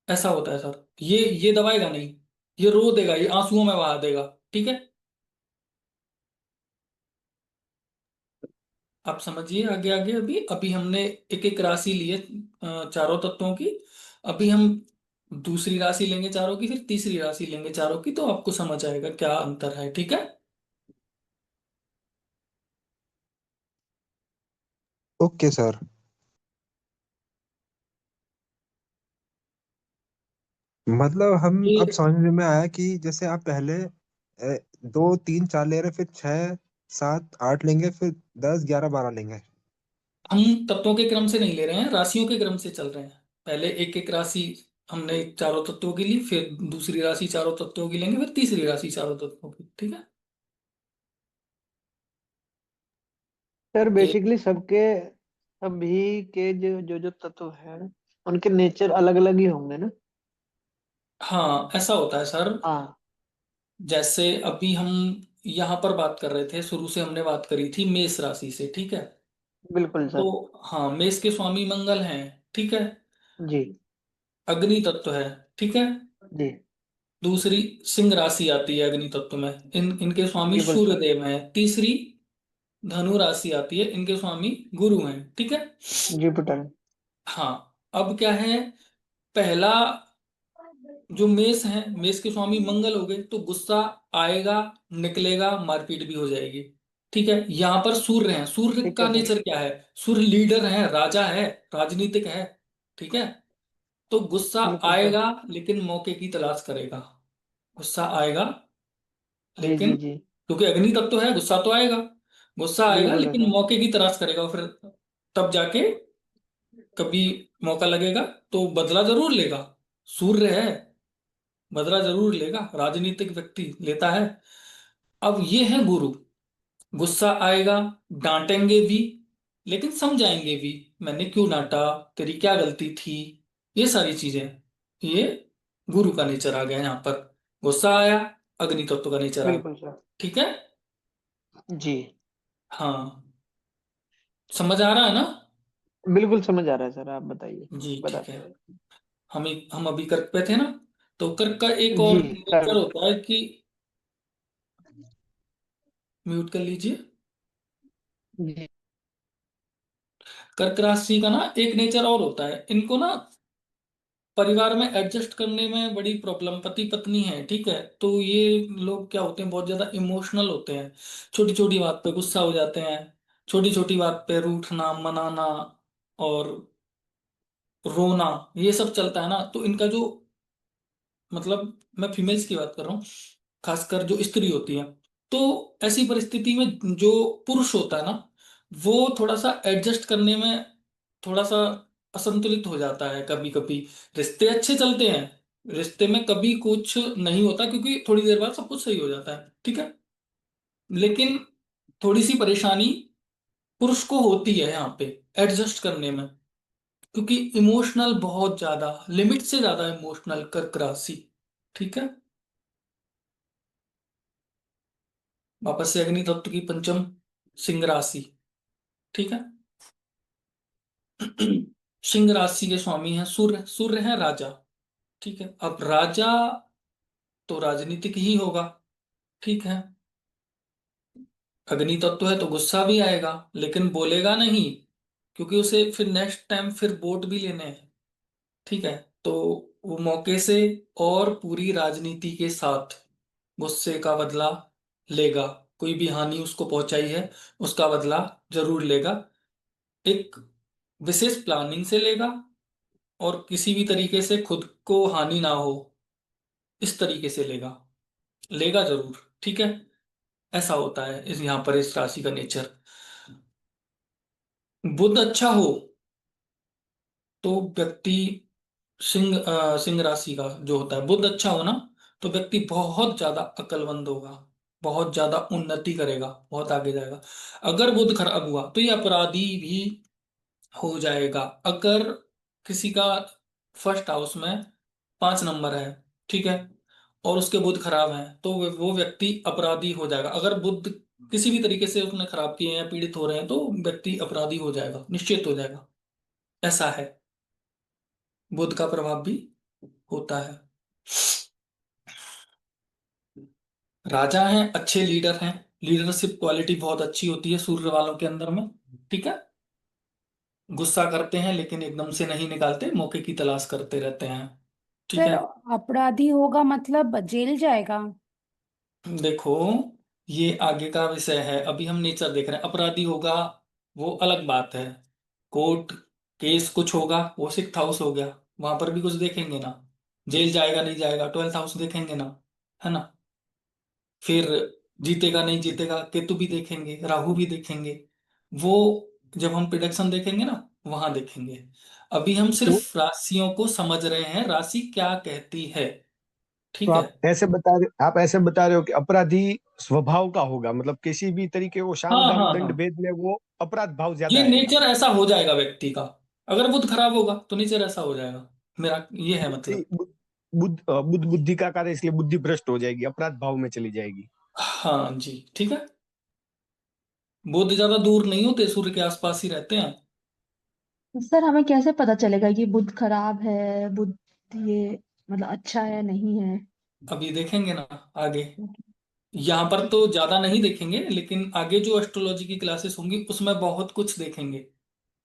ऐसा होता है सर, ये दबाएगा नहीं, ये रो देगा, ये आंसुओं में बहा देगा, ठीक है। आप समझिए आगे आगे। अभी अभी हमने एक एक राशि लिए, चारों तत्वों की। अभी हम दूसरी राशि लेंगे चारों की, फिर तीसरी राशि लेंगे चारों की, तो आपको समझ आएगा क्या अंतर है, ठीक है। Okay sir. मतलब हम अब ये समझ में आया कि जैसे आप पहले 2 3 4 ले रहे, फिर 6 7 8 लेंगे, फिर 10 11 12 लेंगे। हम तत्वों के क्रम से नहीं ले रहे हैं, राशियों के क्रम से चल रहे हैं। पहले एक एक राशि हमने चारों तत्वों की ली, फिर दूसरी राशि चारों तत्वों की लेंगे, फिर तीसरी राशि चारों तत्वों की, ठीक है। सर ये बेसिकली सबके, सभी के जो जो जो तत्व है उनके नेचर अलग अलग ही होंगे ना? हाँ, ऐसा होता है सर। हाँ। जैसे अभी हम यहाँ पर बात कर रहे थे, शुरू से हमने बात करी थी मेष राशि से, ठीक है। बिल्कुल तो सर। हाँ, मेष के स्वामी मंगल हैं, ठीक है, जी। अग्नि तत्व है, ठीक है। जी। दूसरी सिंह राशि आती है अग्नि तत्व में, इनके स्वामी बिल्कुल सूर्य सर। देव हैं। तीसरी धनु राशि आती है, इनके स्वामी गुरु हैं, ठीक है। जुपिटर। हाँ, अब क्या है, पहला जो मेष है, मेष के स्वामी मंगल हो गए, तो गुस्सा आएगा, निकलेगा, मारपीट भी हो जाएगी, ठीक है। यहाँ पर सूर्य है, सूर्य ठीक का है सर। नेचर क्या है? सूर्य लीडर है, राजा है, राजनीतिक है, ठीक है। तो गुस्सा बिल्कुल सर। आएगा, लेकिन मौके की तलाश करेगा। गुस्सा आएगा, जी लेकिन जी जी। क्योंकि अग्नि तत्व तो है, गुस्सा तो आएगा, गुस्सा आएगा बिल्कुल लेकिन ऐसा। मौके की तलाश करेगा और फिर तब जाके कभी मौका लगेगा तो बदला जरूर लेगा। सूर्य है, बदला जरूर लेगा, राजनीतिक व्यक्ति लेता है। अब ये है गुरु, गुस्सा आएगा, डांटेंगे भी लेकिन समझाएंगे भी, मैंने क्यों डांटा, तेरी क्या गलती थी, ये सारी चीजें। ये गुरु का नेचर आ गया यहाँ पर। गुस्सा आया, अग्नि तत्व का नेचर आया। बिल्कुल सर। ठीक है। जी। हाँ, समझ आ रहा है ना? बिल्कुल समझ आ रहा है सर, आप बताइए, जी ठीक है। बताते रहे। हम अभी कर्क पे थे ना, तो कर्क का एक जी और नेचर कर। होता है कि, म्यूट कर लीजिए। जी कर्क राशि का ना एक नेचर और होता है, इनको ना परिवार में एडजस्ट करने में बड़ी प्रॉब्लम, पति पत्नी है ठीक है, तो ये लोग क्या होते हैं, बहुत ज्यादा इमोशनल होते हैं, छोटी छोटी बात पे गुस्सा हो जाते हैं, छोटी छोटी बात पे रूठना मनाना और रोना, ये सब चलता है ना। तो इनका जो, मतलब मैं फीमेल्स की बात कर रहा हूँ, खासकर जो स्त्री होती है, तो ऐसी परिस्थिति में जो पुरुष होता है ना, वो थोड़ा सा एडजस्ट करने में थोड़ा सा असंतुलित हो जाता है कभी कभी। रिश्ते अच्छे चलते हैं, रिश्ते में कभी कुछ नहीं होता क्योंकि थोड़ी देर बाद सब कुछ सही हो जाता है, ठीक है। लेकिन थोड़ी सी परेशानी पुरुष को होती है यहाँ पे एडजस्ट करने में, क्योंकि इमोशनल, बहुत ज्यादा, लिमिट से ज्यादा इमोशनल कर्क राशि। ठीक है। वापस से अग्नि तत्व की पंचम, सिंह राशि। ठीक है। सिंह राशि के स्वामी है सूर्य, सूर्य है राजा। ठीक है। अब राजा तो राजनीतिक ही होगा। ठीक है। अग्नि तत्व है तो गुस्सा भी आएगा लेकिन बोलेगा नहीं, क्योंकि उसे फिर नेक्स्ट टाइम फिर वोट भी लेने हैं। ठीक है। तो वो मौके से और पूरी राजनीति के साथ गुस्से का बदला लेगा। कोई भी हानि उसको पहुंचाई है उसका बदला जरूर लेगा। एक विशेष प्लानिंग से लेगा और किसी भी तरीके से खुद को हानि ना हो इस तरीके से लेगा, लेगा जरूर। ठीक है। ऐसा होता है इस यहाँ पर इस राशि का नेचर। बुध अच्छा हो तो व्यक्ति, सिंह राशि का जो होता है, बुध अच्छा हो ना, तो व्यक्ति बहुत ज्यादा अक्लमंद होगा, बहुत ज्यादा उन्नति करेगा, बहुत आगे जाएगा। अगर बुध खराब हुआ तो ये अपराधी भी हो जाएगा। अगर किसी का फर्स्ट हाउस में 5 नंबर है, ठीक है, और उसके बुध खराब है तो वो व्यक्ति अपराधी हो जाएगा। अगर बुध किसी भी तरीके से उसने खराब किए हैं या पीड़ित हो रहे हैं तो व्यक्ति अपराधी हो जाएगा, निश्चित हो जाएगा। ऐसा है, बुध का प्रभाव भी होता है। राजा हैं, अच्छे लीडर हैं, लीडरशिप क्वालिटी बहुत अच्छी होती है सूर्य वालों के अंदर में। ठीक है। गुस्सा करते हैं लेकिन एकदम से नहीं निकालते, मौके की तलाश करते रहते हैं। ठीक सर है। अपराधी होगा मतलब जेल जाएगा? देखो, ये आगे का विषय है, अभी हम नेचर देख रहे हैं। अपराधी होगा वो अलग बात है, कोर्ट केस कुछ होगा वो 6th हाउस हो गया, वहां पर भी कुछ देखेंगे ना। जेल जाएगा नहीं जाएगा 12th हाउस देखेंगे ना, है ना। फिर जीतेगा नहीं जीतेगा केतु भी देखेंगे, राहु भी देखेंगे। वो जब हम प्रिडिक्शन देखेंगे ना वहां देखेंगे। अभी हम तो सिर्फ राशियों को समझ रहे हैं, राशि क्या कहती है। तो ठीक है। आप ऐसे बता रहे हो कि अपराधी स्वभाव का होगा, मतलब किसी भी तरीके वो हाँ साम दाम हाँ हाँ, दंड भेद में वो अपराध भाव ज्यादा ये आएगा। नेचर ऐसा हो जाएगा व्यक्ति का। अगर बुध खराब होगा तो नेचर ऐसा हो जाएगा, मेरा ये है बुद्धि मतलब। बुद्ध बुद्धि का कार्य, इसलिए बुद्धि भ्रष्ट हो जाएगी, अपराध भाव में चली जाएगी। हाँ जी ठीक है। बुध ज्यादा दूर नहीं होते, सूर्य के आसपास ही रहते हैं। सर हमें कैसे पता चलेगा कि बुध खराब है, बुध ये मतलब अच्छा है नहीं है? अभी देखेंगे ना आगे। यहाँ पर तो ज्यादा नहीं देखेंगे लेकिन आगे जो एस्ट्रोलॉजी की क्लासेस होंगी उसमें बहुत कुछ देखेंगे।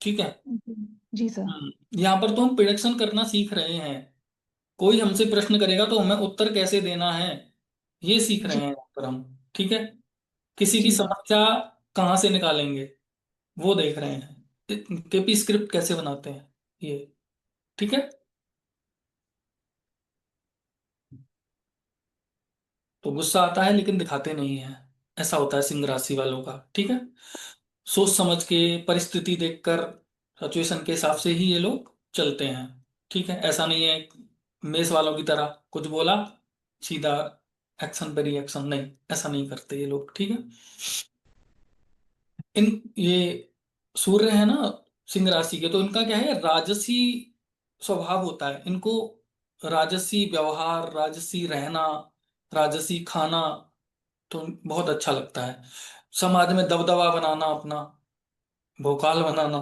ठीक है। जी सर। यहाँ पर तो हम प्रिडिक्शन करना सीख रहे हैं। कोई हमसे प्रश्न करेगा तो हमें उत्तर कैसे देना है ये सीख रहे जी हैं यहाँ पर हम। ठीक है। किसी की जी सर। समस्या कहाँ से निकालेंगे वो देख रहे हैं, केपी स्क्रिप्ट कैसे बनाते हैं ये। ठीक है। तो गुस्सा आता है लेकिन दिखाते नहीं है। ऐसा होता है सिंह राशि वालों का, ठीक है। सोच समझ के, परिस्थिति देखकर, सिचुएशन के हिसाब से ही ये लोग चलते हैं, ठीक है। ऐसा नहीं है मेष वालों की तरह कुछ बोला सीधा एक्शन पे रिएक्शन, नहीं, ऐसा नहीं करते ये लोग, ठीक है। इन ये सूर्य है ना सिंह राशि के, तो इनका क्या है, राजसी स्वभाव होता है इनको। राजसी व्यवहार, राजसी रहना, राजसी खाना तो बहुत अच्छा लगता है। समाज में दबदबा बनाना अपना, भोकाल बनाना,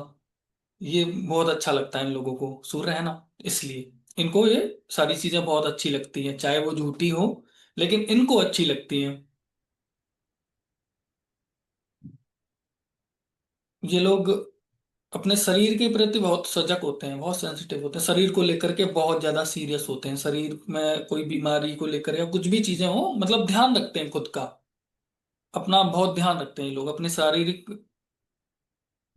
ये बहुत अच्छा लगता है इन लोगों को सूर्य है ना। इसलिए इनको ये सारी चीजें बहुत अच्छी लगती हैं, चाहे वो झूठी हो लेकिन इनको अच्छी लगती हैं। ये लोग अपने शरीर के प्रति बहुत सजग होते हैं, बहुत सेंसिटिव होते हैं, शरीर को लेकर के बहुत ज्यादा सीरियस होते हैं। शरीर में कोई बीमारी को लेकर या कुछ भी चीजें हो, मतलब ध्यान रखते हैं खुद का, अपना बहुत ध्यान रखते हैं ये लोग। अपने शारीरिक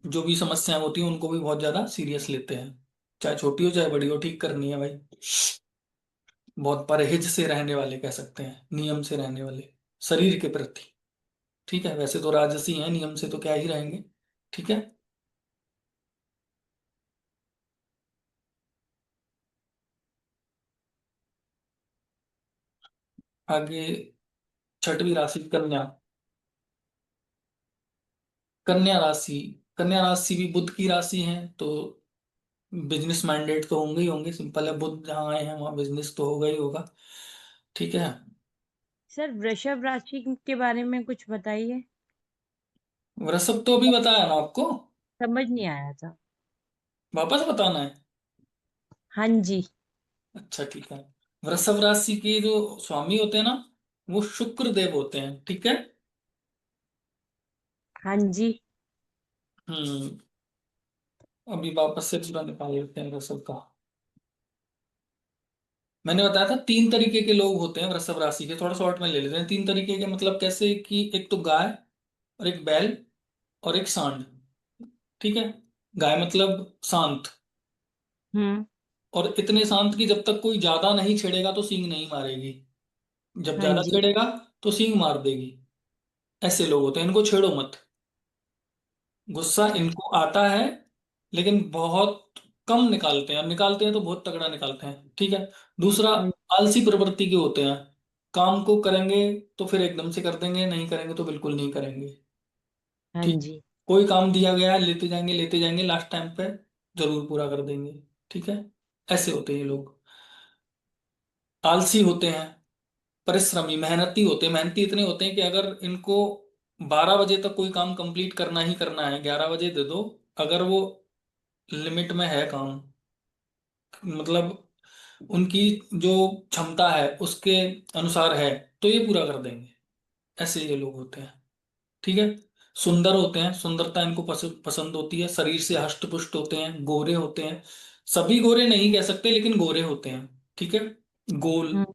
जो भी समस्याएं होती हैं उनको भी बहुत ज्यादा सीरियस लेते हैं, चाहे छोटी हो चाहे बड़ी हो, ठीक करनी है भाई। बहुत परहेज से रहने वाले कह सकते हैं, नियम से रहने वाले शरीर के प्रति, ठीक है। वैसे तो राजसी हैं, नियम से तो क्या ही रहेंगे, ठीक है। आगे छठवीं राशि कन्या। कन्या राशि, कन्या राशि भी बुध की राशि है, तो बिजनेस माइंडेड तो होंगे ही होंगे, सिंपल है, बुध जहाँ आए हैं वहाँ बिजनेस तो होगा ही होगा, ठीक है। सर वृषभ राशि के बारे में कुछ बताइए। वृषभ तो अभी बताया ना आपको, समझ नहीं आया था। वापस बताना है। हाँ जी। अच्छा ठीक है। वृषभ राशि के जो स्वामी होते हैं ना, वो शुक्र देव होते हैं, ठीक है। हाँ जी। हम्म। अभी वापस से पूरा निकाल लेते हैं वृषभ का। मैंने बताया था तीन तरीके के लोग होते हैं वृषभ राशि के, थोड़ा शॉर्ट में ले लेते हैं। तीन तरीके के मतलब कैसे कि एक तो गाय, और एक बैल, और एक सांड, ठीक है। गाय मतलब शांत, हम्म। और इतने शांत कि जब तक कोई ज्यादा नहीं छेड़ेगा तो सींग नहीं मारेगी, जब हाँ ज्यादा जी। छेड़ेगा तो सींग मार देगी। ऐसे लोग होते हैं, इनको छेड़ो मत। गुस्सा अच्छा अच्छा। इनको आता है लेकिन बहुत कम निकालते हैं, और निकालते हैं तो बहुत तगड़ा निकालते हैं, ठीक है। दूसरा, हाँ आलसी प्रवृत्ति के होते हैं। काम को करेंगे तो फिर एकदम से कर देंगे, नहीं करेंगे तो बिल्कुल नहीं करेंगे, हाँ ठीक। जी। कोई काम दिया गया है, लेते जाएंगे, लास्ट टाइम पे जरूर पूरा कर देंगे, ठीक है। ऐसे होते हैं ये लोग। आलसी होते हैं, परिश्रमी, मेहनती होते हैं। मेहनती इतने होते हैं कि अगर इनको 12 बजे तक कोई काम कंप्लीट करना ही करना है, 11 बजे दे दो, अगर वो लिमिट में है काम, मतलब उनकी जो क्षमता है उसके अनुसार है, तो ये पूरा कर देंगे। ऐसे ये लोग होते हैं, ठीक है। सुंदर होते हैं, सुंदरता इनको पसंद होती है। शरीर से हष्ट पुष्ट होते हैं, गोरे होते हैं। सभी गोरे नहीं कह सकते लेकिन गोरे होते हैं, ठीक है। गोल हम्म।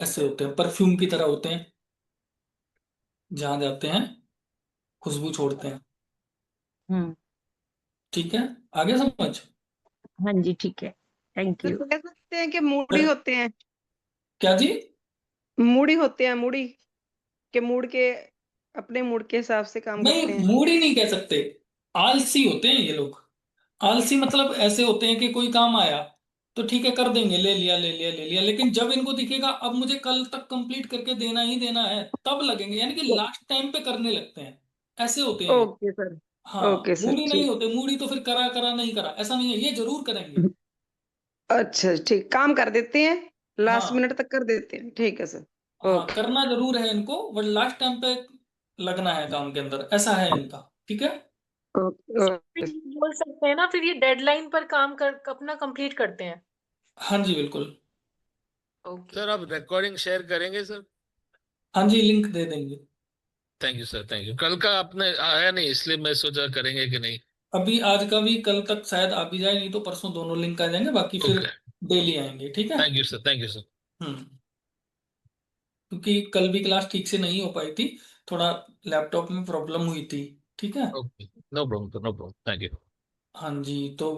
ऐसे होते हैं, परफ्यूम की तरह होते हैं, जहां जाते हैं खुशबू छोड़ते हैं, हम्म। ठीक है। आगे समझ। हाँ जी ठीक है। Thank sir you. कह सकते हैं कि मूडी फिर होते हैं, क्या जी। मूडी होते हैं, मूडी के मूड के, अपने मूड के हिसाब से काम नहीं, करते हैं। मूड ही नहीं कह सकते, आलसी होते हैं ये लोग। आलसी मतलब ऐसे होते हैं कि कोई काम आया तो ठीक है कर देंगे, ले लिया ले लिया ले लिया, लेकिन जब इनको दिखेगा अब मुझे कल तक कंप्लीट करके देना ही देना है, तब लगेंगे, यानी कि लास्ट टाइम पे करने लगते हैं। ऐसे होते हैं ये। Okay sir. हाँ, ओके सर मूडी नहीं ठीक। होते, मूडी तो फिर करा करा नहीं करा, ऐसा नहीं है, ये जरूर करेंगे। अच्छा ठीक, काम कर देते हैं, लास्ट हाँ मिनट तक कर देते हैं, ठीक है सर। हाँ, ओके। करना जरूर है इनको, बट लास्ट टाइम पे लगना है काम के अंदर, ऐसा है इनका, ठीक है। ओके फिर ओके। ये बोल सकते हैं ना, फिर ये डेडलाइन पर काम कर अपना कंप्लीट करते हैं। हाँ जी बिल्कुल। ओके। सर आप रिकॉर्डिंग शेयर करेंगे सर? हाँ जी, लिंक दे देंगे। Thank you sir, thank you. कल का आपने आया नहीं इसलिए मैं सोचा करेंगे कि नहीं। अभी आज का भी कल तक शायद आ भी जाए, नहीं तो परसों दोनों लिंक आ जाएंगे, बाकी फिर ओके। डेली आएंगे, ठीक है। Thank you sir, thank you sir. हम्म। क्योंकि कल भी क्लास ठीक से नहीं हो पाई थी, थोड़ा लैपटॉप में प्रॉब्लम हुई थी, ठीक है। Okay, no problem sir, no problem, thank you. हाँ जी, तो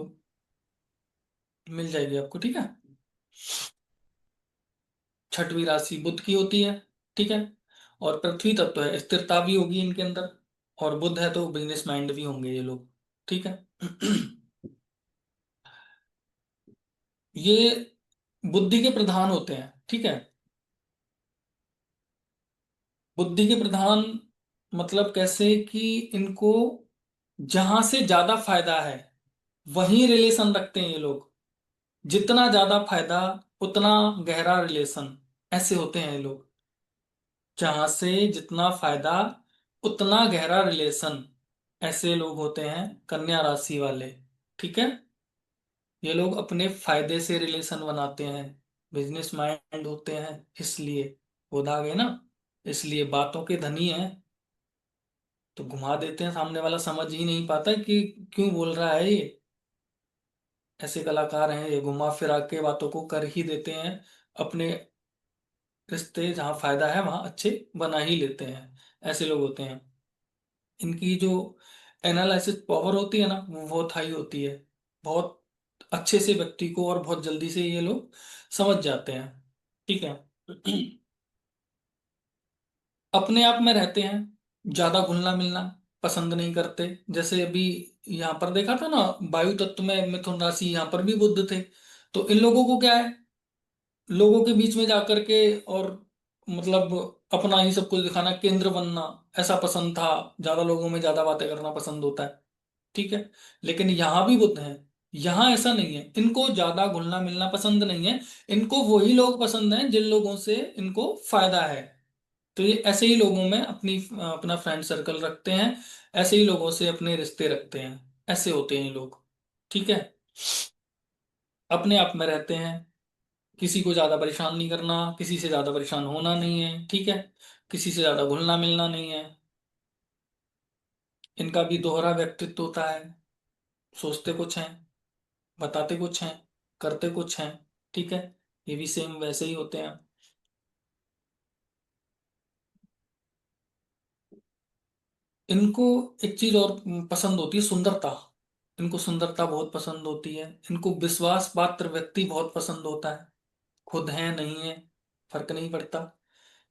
मिल जाएगी आपको, ठीक है। छठवीं राशि बुध की होती है, ठीक है। और पृथ्वी तत्व है, स्थिरता भी होगी इनके अंदर, और बुध है तो बिजनेस माइंड भी होंगे ये लोग, ठीक है। ये बुद्धि के प्रधान होते हैं, ठीक है। बुद्धि के प्रधान मतलब कैसे कि इनको जहां से ज्यादा फायदा है वहीं रिलेशन रखते हैं ये लोग। जितना ज्यादा फायदा उतना गहरा रिलेशन, ऐसे होते हैं ये लोग। जहां से जितना फायदा उतना गहरा रिलेशन, ऐसे लोग होते हैं कन्या राशि वाले, ठीक है। ये लोग अपने फायदे से रिलेशन बनाते हैं, बिजनेस माइंड होते हैं, इसलिए वो आ गए ना, इसलिए बातों के धनी हैं। तो घुमा देते हैं, सामने वाला समझ ही नहीं पाता कि क्यों बोल रहा है ये। ऐसे कलाकार हैं ये, घुमा फिरा के बातों को कर ही देते हैं। अपने रिश्ते जहाँ फायदा है वहां अच्छे बना ही लेते हैं, ऐसे लोग होते हैं। इनकी जो एनालिसिस पावर होती है ना वो बहुत हाई होती है। बहुत अच्छे से व्यक्ति को और बहुत जल्दी से ये लोग समझ जाते हैं, ठीक है। अपने आप में रहते हैं, ज्यादा घुलना मिलना पसंद नहीं करते। जैसे अभी यहाँ पर देखा था ना, वायु तत्व में मिथुन राशि, यहाँ पर भी बुध थे। तो इन लोगों को क्या है, लोगों के बीच में जाकर के और मतलब अपना ही सब कुछ दिखाना, केंद्र बनना ऐसा पसंद था। ज्यादा लोगों में ज्यादा बातें करना पसंद होता है, ठीक है। लेकिन यहाँ भी बुध है, यहाँ ऐसा नहीं है, इनको ज्यादा घुलना मिलना पसंद नहीं है। इनको वही लोग पसंद हैं जिन लोगों से इनको फायदा है। तो ये ऐसे ही लोगों में अपना फ्रेंड सर्कल रखते हैं, ऐसे ही लोगों से अपने रिश्ते रखते हैं, ऐसे होते हैं ये लोग, ठीक है। अपने आप में रहते हैं, किसी को ज्यादा परेशान नहीं करना, किसी से ज्यादा परेशान होना नहीं है, ठीक है। किसी से ज्यादा घुलना मिलना नहीं है। इनका भी दोहरा व्यक्तित्व होता है, सोचते कुछ हैं, बताते कुछ हैं, करते कुछ हैं, ठीक है। ये भी सेम वैसे ही होते हैं। इनको एक चीज और पसंद होती है, सुंदरता। इनको सुंदरता बहुत पसंद होती है। इनको विश्वास पात्र व्यक्ति बहुत पसंद होता है। खुद है नहीं है फर्क नहीं पड़ता,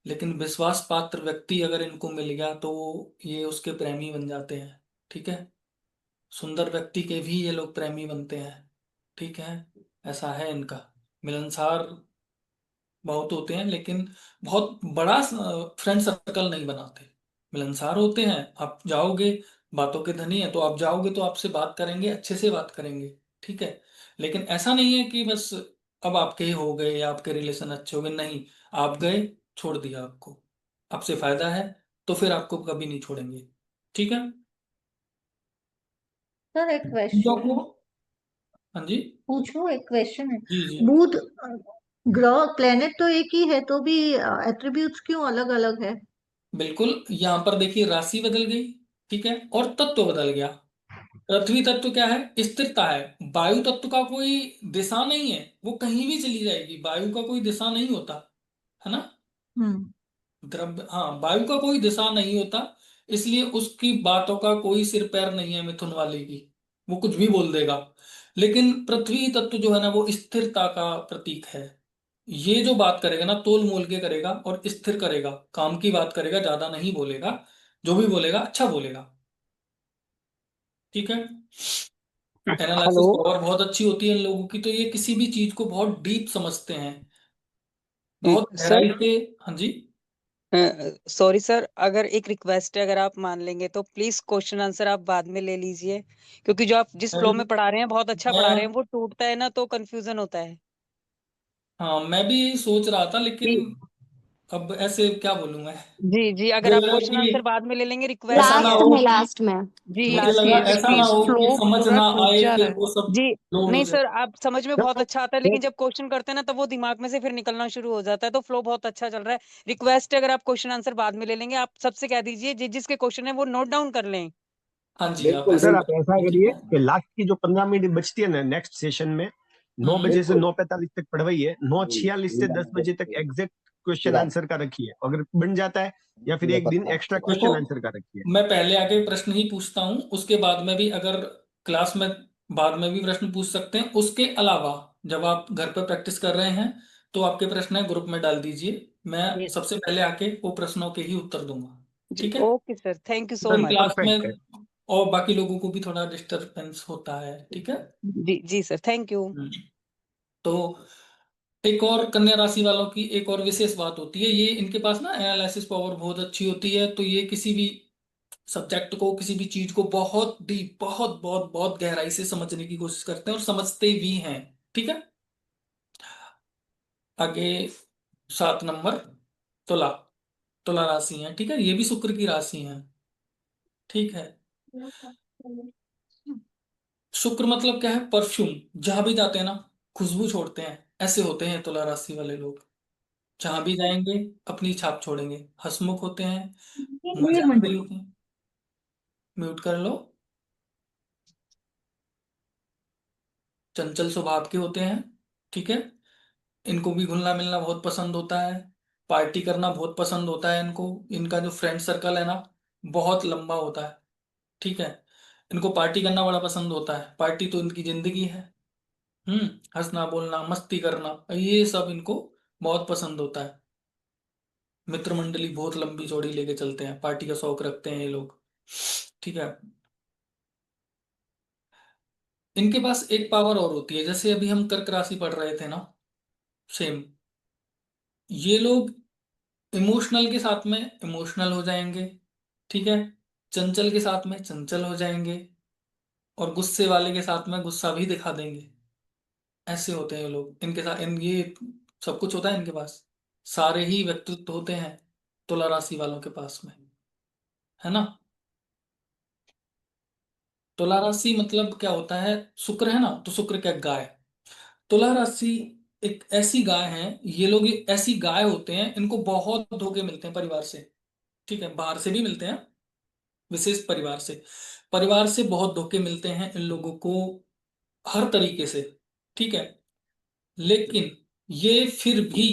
लेकिन विश्वास पात्र व्यक्ति अगर इनको मिल गया तो ये उसके प्रेमी बन जाते हैं, ठीक है। सुंदर व्यक्ति के भी ये लोग प्रेमी बनते हैं, ठीक है। ऐसा है इनका। मिलनसार बहुत होते हैं, लेकिन बहुत बड़ा फ्रेंड सर्कल नहीं बनाते। मिलनसार होते हैं, आप जाओगे, बातों के धनी है तो आप जाओगे तो आपसे बात करेंगे, अच्छे से बात करेंगे, ठीक है। लेकिन ऐसा नहीं है कि बस अब आपके ही हो गए या आपके रिलेशन अच्छे हो गए, नहीं। आप गए, छोड़ दिया आपको, आपसे फायदा है तो फिर आपको कभी नहीं छोड़ेंगे, ठीक है। सर एक जो क्वेश्चन को हाँ जी, पूछूं, एक क्वेश्चन है। जी जी। बुध ग्रह प्लेनेट तो एक ही है, तो भी एट्रीब्यूट्स क्यों अलग अलग है? बिल्कुल, यहाँ पर देखिए राशि बदल गई, ठीक है, और तत्व बदल गया। पृथ्वी तत्व क्या है, स्थिरता है। वायु तत्व का कोई दिशा नहीं है, वो कहीं भी चली जाएगी, वायु का कोई दिशा नहीं होता, है ना। हम्म। द्रव्य, हाँ, वायु का कोई दिशा नहीं होता, इसलिए उसकी बातों का कोई सिर पैर नहीं है मिथुन वाले की, वो कुछ भी बोल देगा। लेकिन पृथ्वी तत्व जो है ना वो स्थिरता का प्रतीक है। ये जो बात करेगा ना तोल मोल के करेगा और स्थिर करेगा, काम की बात करेगा, ज्यादा नहीं बोलेगा, जो भी बोलेगा अच्छा बोलेगा, ठीक है। हेलो। एनालिसिस पावर बहुत अच्छी होती है इन लोगों की, तो ये किसी भी चीज को बहुत डीप समझते हैं, बहुत सर, गहराई से। हाँ जी। सॉरी सर, अगर एक रिक्वेस्ट है, अगर आप मान लेंगे तो प्लीज क्वेश्चन आंसर आप बाद में ले लीजिए, क्योंकि जो आप जिस मैं फ्लो भी में पढ़ा रहे हैं बहुत अच्छा पढ़ा रहे मैं हैं, वो टूटता है ना तो कंफ्यूजन होता है। हाँ, मैं भी यही सोच रहा था, लेकिन जी अब ऐसे क्या बोलूं मैं। जी जी, अगर मुझे आप लगा क्वेश्चन आंसर कि बाद में ले लेंगे, रिक्वेस्ट ऐसा ही ना है। हो कि लास्ट में। जी मुझे लास्ट लगा में, ऐसा ना प्लीज। हो कि फ्लो समझ पूरा ना टूट आए, जा फिर रहा है। वो सब जी लोड हो नहीं जाए। सर, आप समझ में बहुत अच्छा आता है, लेकिन जब क्वेश्चन करते हैं ना तब वो दिमाग में से फिर निकलना शुरू हो जाता है, तो फ्लो बहुत अच्छा चल रहा है। रिक्वेस्ट है, अगर आप क्वेश्चन आंसर बाद में ले लेंगे, आप सबसे कह दीजिए जिसके क्वेश्चन है वो नोट डाउन कर लें। हाँ जी, आप बिल्कुल ऐसा सर, ही आप ऐसा करेंगे, ठीक करिए है। कि लास्ट की जो 15 मिनट बचती है ना नेक्स्ट सेशन में, 9 बजे से 9:45 तक पढ़वाइए, 9:46 से 10 बजे तक एग्जैक्ट क्वेश्चन आंसर का रखिए, अगर बन जाता है, या फिर एक दिन एक्स्ट्रा देखो, क्वेश्चन आंसर का रखिए। मैं पहले आके प्रश्न ही पूछता हूँ, उसके बाद में भी अगर क्लास में बाद में भी प्रश्न पूछ सकते हैं। उसके अलावा जब आप घर पर प्रैक्टिस कर रहे हैं तो आपके प्रश्न है ग्रुप में डाल दीजिए, मैं Yes. सबसे पहले आके वो प्रश्नों के ही उत्तर दूंगा, जी ठीक है? Okay sir, thank you so फिर मच। क्लास परफेक्ट है। में और बाकी लोगों को भी थोड़ा डिस्टरबेंस होता है, ठीक है? जी जी सर, थैंक यू। तो एक और कन्या राशि वालों की एक और विशेष बात होती है, ये इनके पास ना एनालिसिस पावर बहुत अच्छी होती है। तो ये किसी भी सब्जेक्ट को, किसी भी चीज को बहुत डीप, बहुत बहुत बहुत गहराई से समझने की कोशिश करते हैं और समझते भी हैं, ठीक है? आगे 7 नंबर तुला, तुला राशि है, ठीक है? ये भी शुक्र की राशि है, ठीक है? शुक्र मतलब क्या है? परफ्यूम, जहां भी जाते हैं ना खुशबू छोड़ते हैं, ऐसे होते हैं तुला राशि वाले लोग। जहां भी जाएंगे अपनी छाप छोड़ेंगे, हंसमुख होते हैं, एक मजाक मिनट। भी होते हैं। म्यूट कर लो। चंचल स्वभाव के होते हैं, ठीक है? इनको भी घुलना मिलना बहुत पसंद होता है, पार्टी करना बहुत पसंद होता है इनको। इनका जो फ्रेंड सर्कल है ना बहुत लंबा होता है, ठीक है? इनको पार्टी करना बड़ा पसंद होता है, पार्टी तो इनकी जिंदगी है। हंसना बोलना मस्ती करना ये सब इनको बहुत पसंद होता है। मित्र मंडली बहुत लंबी चौड़ी लेके चलते हैं, पार्टी का शौक रखते हैं ये लोग, ठीक है? इनके पास एक पावर और होती है, जैसे अभी हम कर्क राशि पढ़ रहे थे ना, सेम ये लोग इमोशनल के साथ में इमोशनल हो जाएंगे, ठीक है? चंचल के साथ में चंचल हो जाएंगे, और गुस्से वाले के साथ में गुस्सा भी दिखा देंगे। ऐसे होते हैं ये लोग, इनके साथ ये सब कुछ होता है इनके पास, सारे ही व्यक्तित्व होते हैं तुला राशि वालों के पास में, है ना? तुला राशि मतलब क्या होता है? शुक्र है ना, तो शुक्र क्या? गाय। तुला राशि एक ऐसी गाय है, ये लोग ऐसी गाय होते हैं, इनको बहुत धोखे मिलते हैं परिवार से, ठीक है? बाहर से भी मिलते हैं, विशेष परिवार से बहुत धोखे मिलते हैं इन लोगों को, हर तरीके से, ठीक है? लेकिन ये फिर भी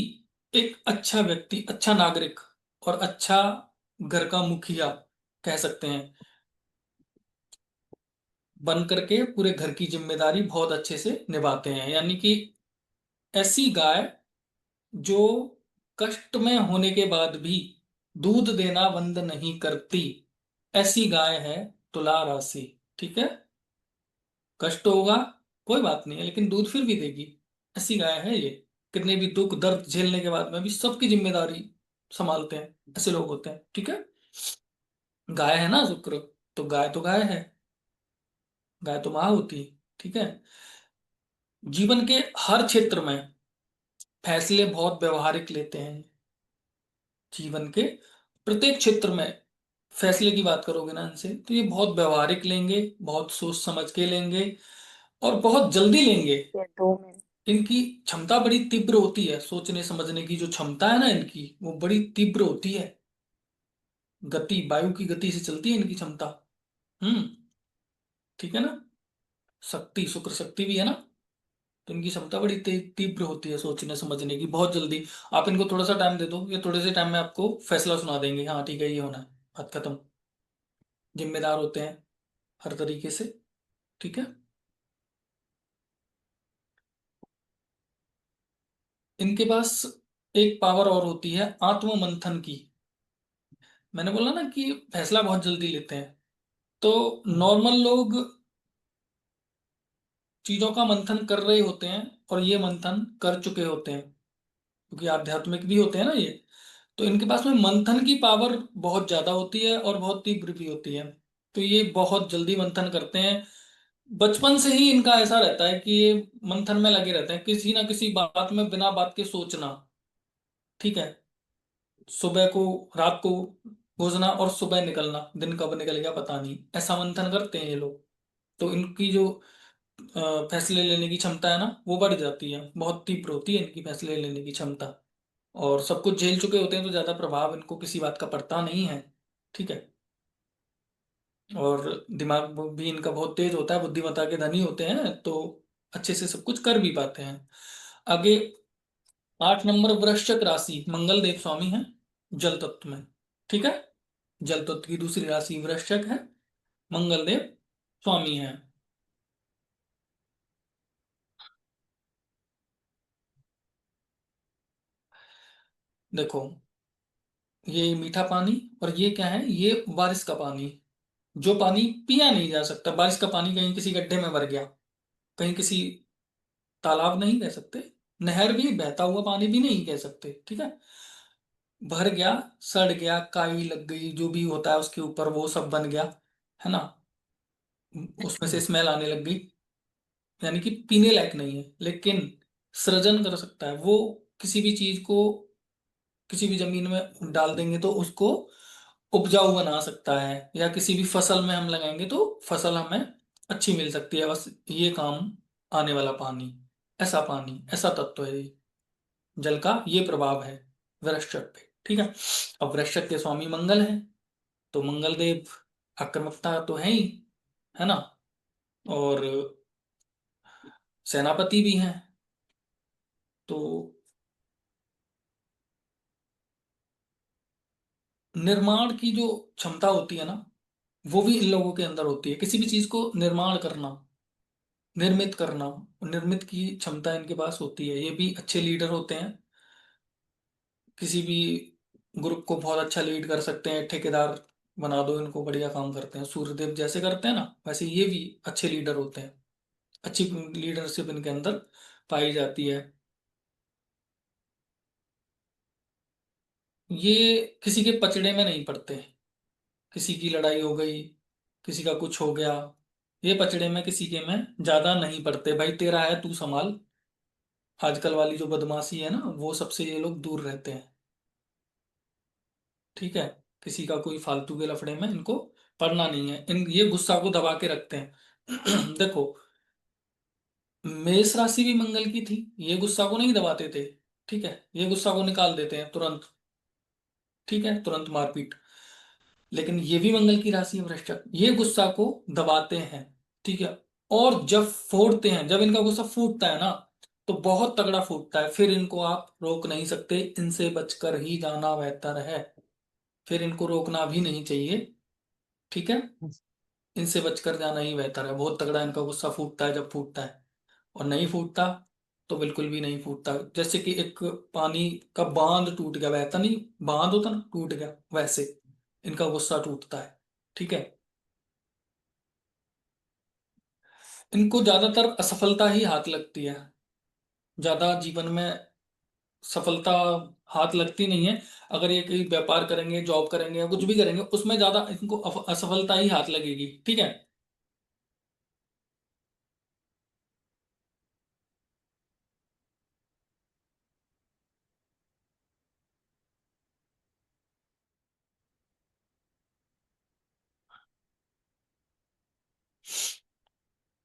एक अच्छा व्यक्ति, अच्छा नागरिक और अच्छा घर का मुखिया कह सकते हैं, बन करके पूरे घर की जिम्मेदारी बहुत अच्छे से निभाते हैं। यानी कि ऐसी गाय जो कष्ट में होने के बाद भी दूध देना बंद नहीं करती, ऐसी गाय है तुला राशि, ठीक है? कष्ट होगा कोई बात नहीं है, लेकिन दूध फिर भी देगी, ऐसी गाय है ये। कितने भी दुख दर्द झेलने के बाद में भी सबकी जिम्मेदारी संभालते हैं, ऐसे लोग होते हैं, ठीक है? गाय है ना शुक्र, तो गाय है, गाय तो माँ होती है, ठीक है? जीवन के हर क्षेत्र में फैसले बहुत व्यवहारिक लेते हैं, जीवन के प्रत्येक क्षेत्र में फैसले की बात करोगे ना इनसे, तो ये बहुत व्यवहारिक लेंगे, बहुत सोच समझ के लेंगे और बहुत जल्दी लेंगे। 2 मिनट। इनकी क्षमता बड़ी तीव्र होती है, सोचने समझने की जो क्षमता है ना इनकी, वो बड़ी तीव्र होती है। गति वायु की गति से चलती है इनकी क्षमता। हम्म, ठीक है ना? शक्ति, शुक्र शक्ति भी है ना, तो इनकी क्षमता बड़ी तीव्र होती है सोचने समझने की, बहुत जल्दी। आप इनको थोड़ा सा टाइम दे दो, ये थोड़े से टाइम में आपको फैसला सुना देंगे, हाँ ठीक है ये होना है, बात खत्म। जिम्मेदार होते हैं हर तरीके से, ठीक है? इनके पास एक पावर और होती है आत्म मंथन की। मैंने बोला ना कि फैसला बहुत जल्दी लेते हैं। तो नॉर्मल लोग चीजों का मंथन कर रहे होते हैं और ये मंथन कर चुके होते हैं, क्योंकि आध्यात्मिक भी होते हैं ना ये। तो इनके पास में मंथन की पावर बहुत ज्यादा होती है और बहुत तीव्र भी होती है। तो ये बहुत जल्दी मंथन करते हैं, बचपन से ही इनका ऐसा रहता है कि ये मंथन में लगे रहते हैं, किसी ना किसी बात में बिना बात के सोचना, ठीक है? सुबह को, रात को खोजना और सुबह निकलना, दिन कब निकल गया पता नहीं, ऐसा मंथन करते हैं ये लोग। तो इनकी जो फैसले लेने की क्षमता है ना वो बढ़ जाती है, बहुत तीव्र होती है इनकी फैसले लेने की क्षमता। और सब कुछ झेल चुके होते हैं, तो ज्यादा प्रभाव इनको किसी बात का पड़ता नहीं है, ठीक है? और दिमाग भी इनका बहुत तेज होता है, बुद्धिमत्ता के धनी होते हैं, तो अच्छे से सब कुछ कर भी पाते हैं। आगे 8 नंबर वृश्चिक राशि, मंगल देव स्वामी है जल तत्व में, ठीक है? जल तत्व की दूसरी राशि वृश्चिक है, मंगल देव स्वामी है। देखो, ये मीठा पानी, और ये क्या है, ये बारिश का पानी। जो पानी पिया नहीं जा सकता, बारिश का पानी कहीं किसी गड्ढे में भर गया, कहीं किसी तालाब नहीं कह सकते, नहर भी, बहता हुआ पानी भी नहीं कह सकते, ठीक है। भर गया, सड़ गया, काई लग गई, जो भी होता है उसके ऊपर, वो सब बन गया, है ना, उसमें से स्मेल आने लग गई, यानी कि पीने लायक नहीं है। लेकिन सृजन कर सकता है वो, किसी भी चीज को किसी भी जमीन में डाल देंगे तो उसको उपजाऊ बना सकता है, या किसी भी फसल में हम लगाएंगे तो फसल हमें अच्छी मिल सकती है। बस ये काम आने वाला पानी, ऐसा पानी, ऐसा तत्व है ये, जल का ये प्रभाव है वृश्चिक पे, ठीक है। अब वृश्चिक के स्वामी मंगल है, तो मंगल देव आक्रामकता तो है ही, है ना, और सेनापति भी हैं, तो निर्माण की जो क्षमता होती है ना, वो भी इन लोगों के अंदर होती है, किसी भी चीज को निर्माण करना, निर्मित करना, निर्मित की क्षमता इनके पास होती है। ये भी अच्छे लीडर होते हैं, किसी भी ग्रुप को बहुत अच्छा लीड कर सकते हैं, ठेकेदार बना दो इनको, बढ़िया काम करते हैं, सूर्यदेव जैसे करते हैं ना, वैसे ये भी अच्छे लीडर होते हैं, अच्छी लीडरशिप इनके अंदर पाई जाती है। ये किसी के पचड़े में नहीं पड़ते, किसी की लड़ाई हो गई, किसी का कुछ हो गया, ये पचड़े में किसी के में ज्यादा नहीं पड़ते, भाई तेरा है तू संभाल, आजकल वाली जो बदमाशी है ना, वो सबसे ये लोग दूर रहते हैं, ठीक है। किसी का कोई फालतू के लफड़े में इनको पड़ना नहीं है, इन ये गुस्सा को दबा के रखते हैं। देखो, मेष राशि भी मंगल की थी, ये गुस्सा को नहीं दबाते थे, ठीक है, ये गुस्सा को निकाल देते हैं तुरंत, ठीक है, तुरंत मारपीट। लेकिन ये भी मंगल की राशि है वृश्चिक, ये गुस्सा को दबाते हैं, ठीक है। और जब फोड़ते हैं, जब इनका गुस्सा फूटता है ना, तो बहुत तगड़ा फूटता है, फिर इनको आप रोक नहीं सकते, इनसे बचकर ही जाना बेहतर है, फिर इनको रोकना भी नहीं चाहिए, ठीक है, इनसे बचकर जाना ही बेहतर है। बहुत तगड़ा इनका गुस्सा फूटता है जब फूटता है, और नहीं फूटता तो बिल्कुल भी नहीं फूटता। जैसे कि एक पानी का बांध टूट गया, बहता नहीं, बांध होता ना, टूट गया, वैसे इनका गुस्सा टूटता है, ठीक है। इनको ज्यादातर असफलता ही हाथ लगती है, ज्यादा जीवन में सफलता हाथ लगती नहीं है। अगर ये कोई व्यापार करेंगे, जॉब करेंगे, या कुछ भी करेंगे, उसमें ज्यादा इनको असफलता ही हाथ लगेगी, ठीक है।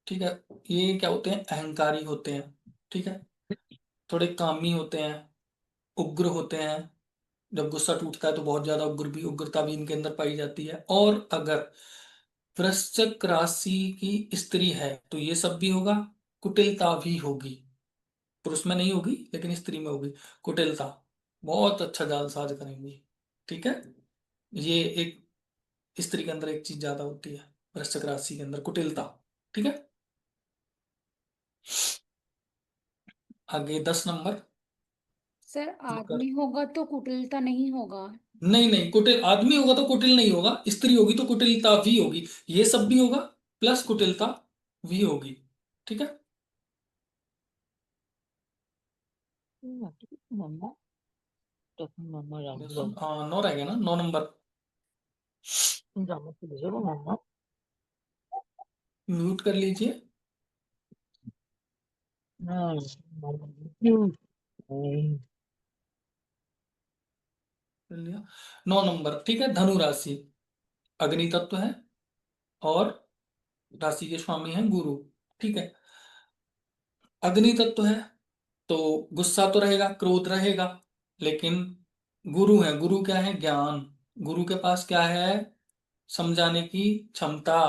ठीक है, ये क्या होते हैं, अहंकारी होते हैं, ठीक है, थोड़े कामी होते हैं, उग्र होते हैं, जब गुस्सा टूटता है तो बहुत ज्यादा उग्रता भी इनके अंदर पाई जाती है। और अगर वृश्चिक राशि की स्त्री है तो ये सब भी होगा, कुटिलता भी होगी, पुरुष में नहीं होगी लेकिन स्त्री में होगी कुटिलता, बहुत अच्छा जालसाज करेंगी, ठीक है। ये एक स्त्री के अंदर एक चीज ज्यादा होती है, वृश्चिक राशि के अंदर कुटिलता, ठीक है। आगे 10 नंबर। सर आदमी होगा तो कुटिलता नहीं होगा। नहीं नहीं, कुटिल आदमी होगा तो कुटिल नहीं होगा, स्त्री होगी तो कुटिलता भी होगी, ये सब भी होगा प्लस कुटिलता भी होगी, ठीक है। मम्मा तो मम्मा देखो, 9 रह गया ना, 9 नंबर। मम्मा म्यूट कर लीजिए। कर लिया। 9 नंबर, ठीक है, धनु राशि, अग्नि तत्व है, और राशि के स्वामी हैं गुरु, ठीक है। अग्नि तत्व है तो गुस्सा तो रहेगा, क्रोध रहेगा, लेकिन गुरु है, गुरु क्या है, ज्ञान, गुरु के पास क्या है, समझाने की क्षमता,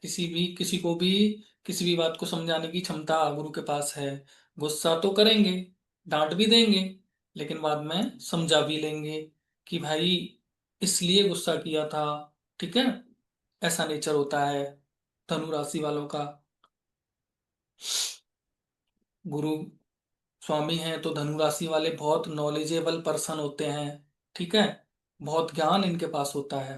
किसी को भी किसी भी बात को समझाने की क्षमता गुरु के पास है। गुस्सा तो करेंगे, डांट भी देंगे, लेकिन बाद में समझा भी लेंगे कि भाई इसलिए गुस्सा किया था, ठीक है, ऐसा नेचर होता है धनु राशि वालों का। गुरु स्वामी हैं तो धनु राशि वाले बहुत नॉलेजेबल पर्सन होते हैं, ठीक है, बहुत ज्ञान इनके पास होता है।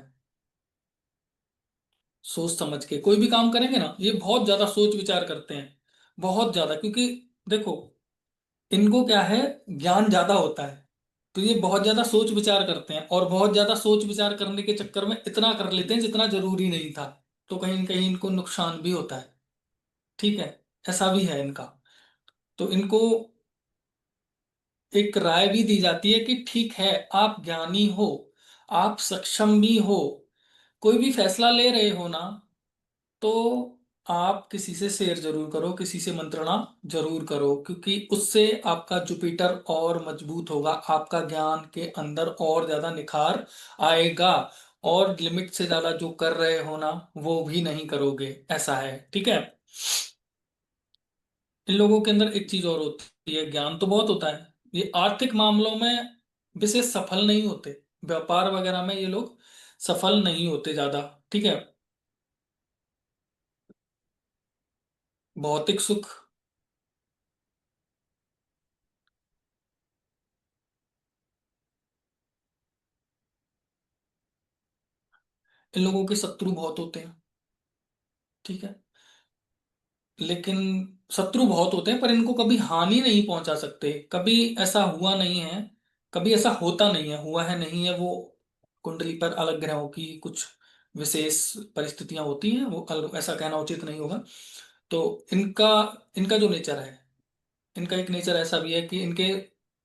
सोच समझ के कोई भी काम करेंगे ना, ये बहुत ज्यादा सोच विचार करते हैं, बहुत ज्यादा, क्योंकि देखो इनको क्या है, ज्ञान ज्यादा होता है, तो ये बहुत ज्यादा सोच विचार करते हैं, और बहुत ज्यादा सोच विचार करने के चक्कर में इतना कर लेते हैं जितना जरूरी नहीं था, तो कहीं न कहीं इनको नुकसान भी होता है, ठीक है, ऐसा भी है इनका। तो इनको एक राय भी दी जाती है कि ठीक है, आप ज्ञानी हो, आप सक्षम भी हो, कोई भी फैसला ले रहे हो ना, तो आप किसी से शेयर जरूर करो, किसी से मंत्रणा जरूर करो, क्योंकि उससे आपका जुपिटर और मजबूत होगा, आपका ज्ञान के अंदर और ज्यादा निखार आएगा, और लिमिट से ज्यादा जो कर रहे हो ना वो भी नहीं करोगे, ऐसा है, ठीक है। इन लोगों के अंदर एक चीज और होती है, ज्ञान तो बहुत होता है, ये आर्थिक मामलों में विशेष सफल नहीं होते, व्यापार वगैरह में ये लोग सफल नहीं होते ज्यादा, ठीक है। भौतिक सुख, इन लोगों के शत्रु बहुत होते हैं, ठीक है, लेकिन शत्रु बहुत होते हैं पर इनको कभी हानि नहीं पहुंचा सकते, कभी ऐसा हुआ नहीं है, कभी ऐसा होता नहीं है, हुआ है नहीं है, वो कुंडली पर अलग ग्रहों की कुछ विशेष परिस्थितियां होती हैं, वो ऐसा कहना उचित नहीं होगा। तो इनका इनका जो नेचर है, इनका एक नेचर ऐसा भी है कि इनके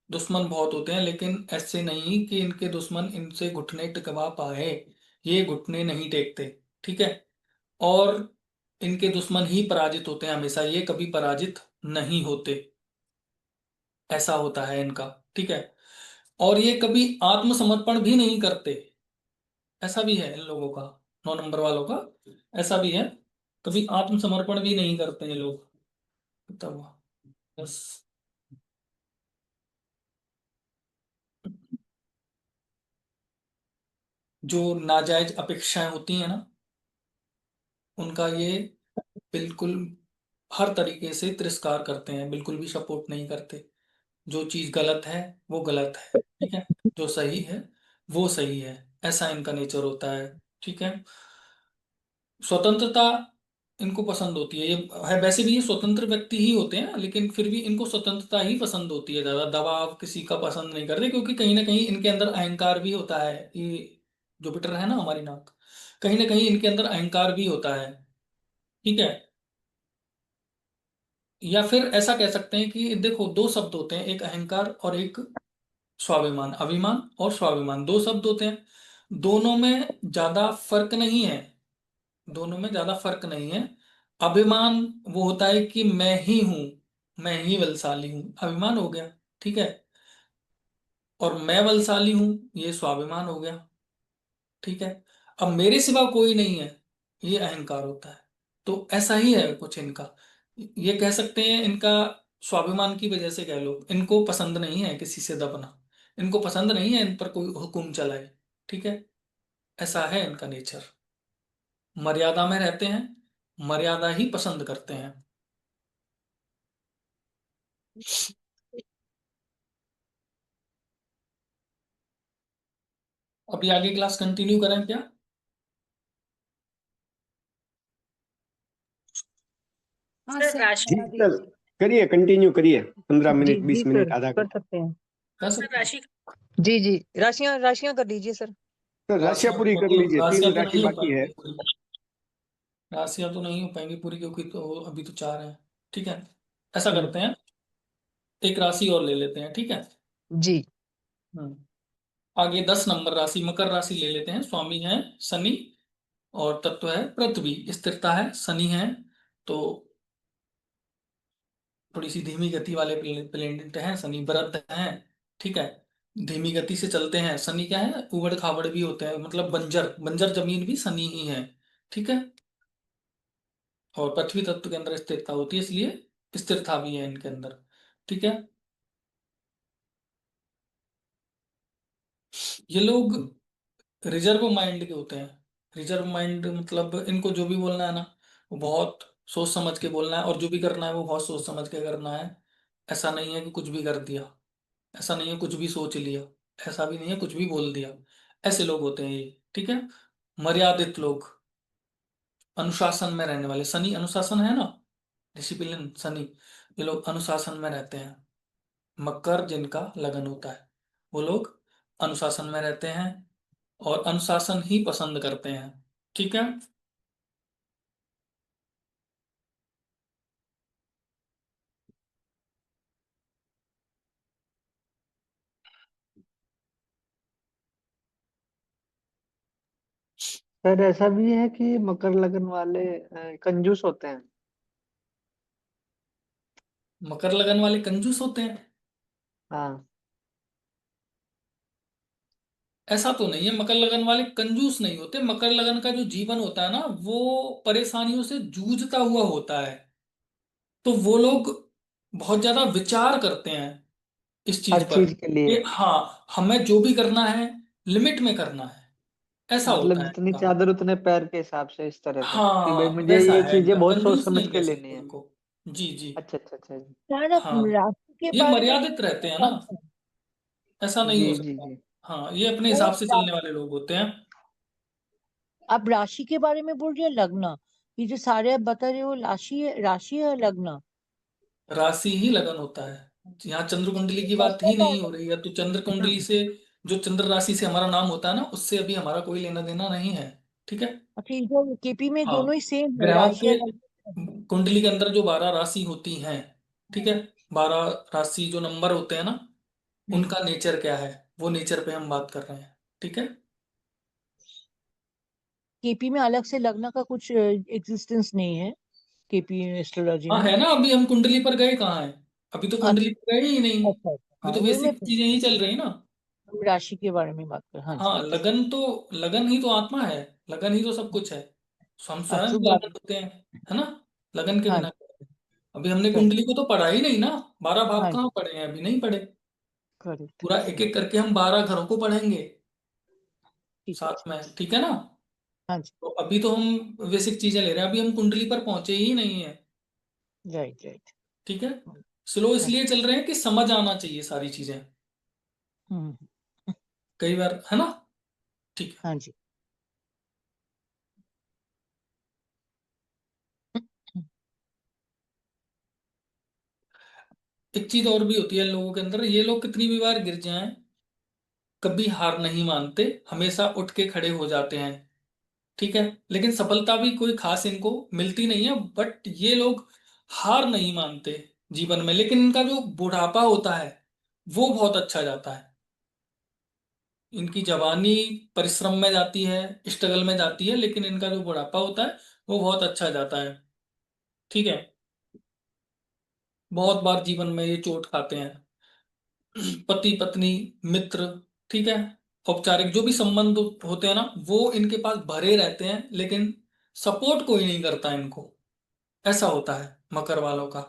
दुश्मन बहुत होते हैं, लेकिन ऐसे नहीं कि इनके दुश्मन इनसे घुटने टिकवा पाए, ये घुटने नहीं टेकते, ठीक है, और इनके दुश्मन ही पराजित होते हैं हमेशा, ये कभी पराजित नहीं होते, ऐसा होता है इनका, ठीक है, और ये कभी आत्मसमर्पण भी नहीं करते, ऐसा भी है इन लोगों का, 9 नंबर वालों का ऐसा भी है, कभी आत्मसमर्पण भी नहीं करते ये लोग, बताओ बस। जो नाजायज अपेक्षाएं होती हैं ना, उनका ये बिल्कुल हर तरीके से तिरस्कार करते हैं, बिल्कुल भी सपोर्ट नहीं करते, जो चीज गलत है वो गलत है, ठीक है, जो सही है वो सही है, ऐसा इनका नेचर होता है, ठीक है। स्वतंत्रता इनको पसंद होती है, ये है वैसे भी ये स्वतंत्र व्यक्ति ही होते हैं, लेकिन फिर भी इनको स्वतंत्रता ही पसंद होती है, ज्यादा दबाव किसी का पसंद नहीं करते, क्योंकि कहीं ना कहीं इनके अंदर अहंकार भी होता है, ये जुपिटर है ना हमारी नाक, कहीं ना कहीं इनके अंदर अहंकार भी होता है, ठीक है। या फिर ऐसा कह सकते हैं कि देखो दो शब्द होते हैं, एक अहंकार और एक स्वाभिमान, अभिमान और स्वाभिमान, दो शब्द होते हैं, दोनों में ज्यादा फर्क नहीं है, दोनों में ज्यादा फर्क नहीं है। अभिमान वो होता है कि मैं ही हूं, मैं ही बलशाली हूं, अभिमान हो गया, ठीक है, और मैं बलशाली हूं, ये स्वाभिमान हो गया, ठीक है, अब मेरे सिवा कोई नहीं है, ये अहंकार होता है। तो ऐसा ही है कुछ इनका, ये कह सकते हैं इनका स्वाभिमान की वजह से, कह लो इनको पसंद नहीं है किसी से दबना, इनको पसंद नहीं है इन पर कोई हुक्म चलाए, ठीक है, ऐसा है इनका नेचर, मर्यादा में रहते हैं, मर्यादा ही पसंद करते हैं। अभी आगे क्लास कंटिन्यू करें क्या? हाँ सर सर राशि जी सर, करिए, कंटिन्यू करिए, 15 मिनट, जी 20 मिनट, सर आधा कर घंटा। सकते हैं। कर सर सकते हैं। राशि जी जी, राशियां राशियां कर लीजिए सर। सर राशियां पूरी कर लीजिए, राशियां 3 तो राशि नहीं हो बाकी है। पाएंगी पूरी, राशियां तो नहीं हो पाएंगी पूरी, क्योंकि तो अभी तो 4 हैं, ठीक है, ऐसा करते हैं, एक राशि और ले लेते हैं, ठीक है। जी हम्म आगे 10 नंबर राशि मकर राशि ले लेते हैं, स्वामी है शनि, और तत्व है पृथ्वी, स्थिरता है शनि है, तो थोड़ी सी धीमी गति वाले प्लेनेट हैं शनि, वृद्ध हैं, ठीक है, धीमी गति से चलते हैं, शनि क्या है, उबड़ खाबड़ भी होते हैं, मतलब बंजर बंजर जमीन भी शनि ही है, ठीक है, और पृथ्वी तत्व के अंदर स्थिरता होती है, इसलिए स्थिरता भी है इनके अंदर, ठीक है। ये लोग रिजर्व माइंड के होते हैं, रिजर्व माइंड मतलब इनको जो भी बोलना है ना, वो बहुत सोच समझ के बोलना है, और जो भी करना है वो बहुत सोच समझ के करना है, ऐसा नहीं है कि कुछ भी कर दिया, ऐसा नहीं है कुछ भी सोच लिया, ऐसा भी नहीं है कुछ भी बोल दिया। ऐसे लोग होते हैं ये, ठीक है। मर्यादित लोग, अनुशासन में रहने वाले। शनि अनुशासन है ना, डिसिप्लिन शनि, ये लोग अनुशासन में रहते हैं। मकर जिनका लगन होता है, वो लोग अनुशासन में रहते हैं और अनुशासन ही पसंद करते हैं, ठीक है। सर ऐसा भी है कि मकर लगन वाले कंजूस होते हैं। मकर लगन वाले कंजूस होते हैं, हाँ। ऐसा तो नहीं है। मकर लगन वाले कंजूस नहीं होते। मकर लगन का जो जीवन होता है ना, वो परेशानियों से जूझता हुआ होता है। तो वो लोग बहुत ज्यादा विचार करते हैं इस हर चीज पर चीज के लिए, कि हाँ, हमें जो भी करना है लिमिट में करना है, ऐसा मतलब होता है जितनी इनका। चादर उतने पैर के हिसाब से, इस तरह से कि भाई हाँ, मुझे वैसा ये है चीजें इनका, बहुत सोच कंजूस समझ नहीं के कह लेनी सकते है। उनको। जी जी। अच्छा अच्छा अच्छा जी। सर अब हाँ, राशि के ये बारे में मर्यादित रहते हैं ना, ऐसा नहीं जी हो जी सकता। जी। हाँ, ये अपने वो हिसाब से चलने वाले लोग होते हैं। आप राशि के बारे में बोल रहे हैं, लग्न, ये जो सारे आप बता रहे हो, राशि है लग्न। राशि ही लगन होता है। यहाँ चंद्र कुंडली की बात कैसे ही नहीं हो बात रही है, तो चंद्र है? कुंडली से, जो चंद्र राशि से हमारा नाम होता है ना, उससे अभी हमारा कोई लेना देना नहीं है, ठीक है। अच्छा, इधर केपी में हाँ, दोनों ही सेम है, ग्रहों राशि के अलग है। कुंडली के अंदर जो 12 राशि होती हैं, ठीक है, 12 राशि जो नंबर होते हैं ना, हम्म। उनका नेचर क्या है, वो नेचर पे हम बात कर रहे हैं, ठीक है। केपी में अलग से लग्न का कुछ एग्जिस्टेंस नहीं है, केपी एस्ट्रोलॉजी हाँ, में। है ना, अभी हम कुंडली पर गए कहाँ हैं? अभी तो कुंडली अच्छा पर गए ही नहीं। अच्छा अच्छा, अभी हाँ तो वही मैं बेसिक चीजें ही चल रही ना। हम राशि के बारे में बात कर, हाँ जी। हाँ, लगन ही तो आत्मा है, लगन ही तो सब कुछ है। हम स्वयं अच्छी भी बात। लगन होते हैं, है ना। लगन के हाँ बिना अभी हमने करेक्ट। कुंडली को तो पढ़ा ही नहीं ना। 12 भाव हाँ कहाँ जी पढ़े हैं? अभी नहीं पढ़े। करेक्ट, पूरा एक सही। एक करके हम 12 घरों को पढ़ेंगे ठीक है, साथ में, ठीक है ना। हाँ जी। तो अभी तो हम बेसिक चीजें ले रहे हैं, अभी हम कुंडली पर पहुंचे ही नहीं है, राइट राइट। ठीक है। स्लो हाँ जी। इसलिए चल रहे हैं कि समझ आना चाहिए सारी चीजें, हम्म। कई बार, है ना। ठीक है। हाँ जी। एक चीज और भी होती है लोगों के अंदर, ये लोग कितनी भी बार गिर जाएं, कभी हार नहीं मानते, हमेशा उठ के खड़े हो जाते हैं, ठीक है। लेकिन सफलता भी कोई खास इनको मिलती नहीं है, बट ये लोग हार नहीं मानते जीवन में। लेकिन इनका जो बुढ़ापा होता है वो बहुत अच्छा जाता है। इनकी जवानी परिश्रम में जाती है, स्ट्रगल में जाती है, लेकिन इनका जो बुढ़ापा होता है वो बहुत अच्छा जाता है, ठीक है। बहुत बार जीवन में ये चोट खाते हैं, पति पत्नी, मित्र, ठीक है, औपचारिक जो भी संबंध होते हैं ना, वो इनके पास भरे रहते हैं, लेकिन सपोर्ट कोई नहीं करता इनको। ऐसा होता है मकर वालों का,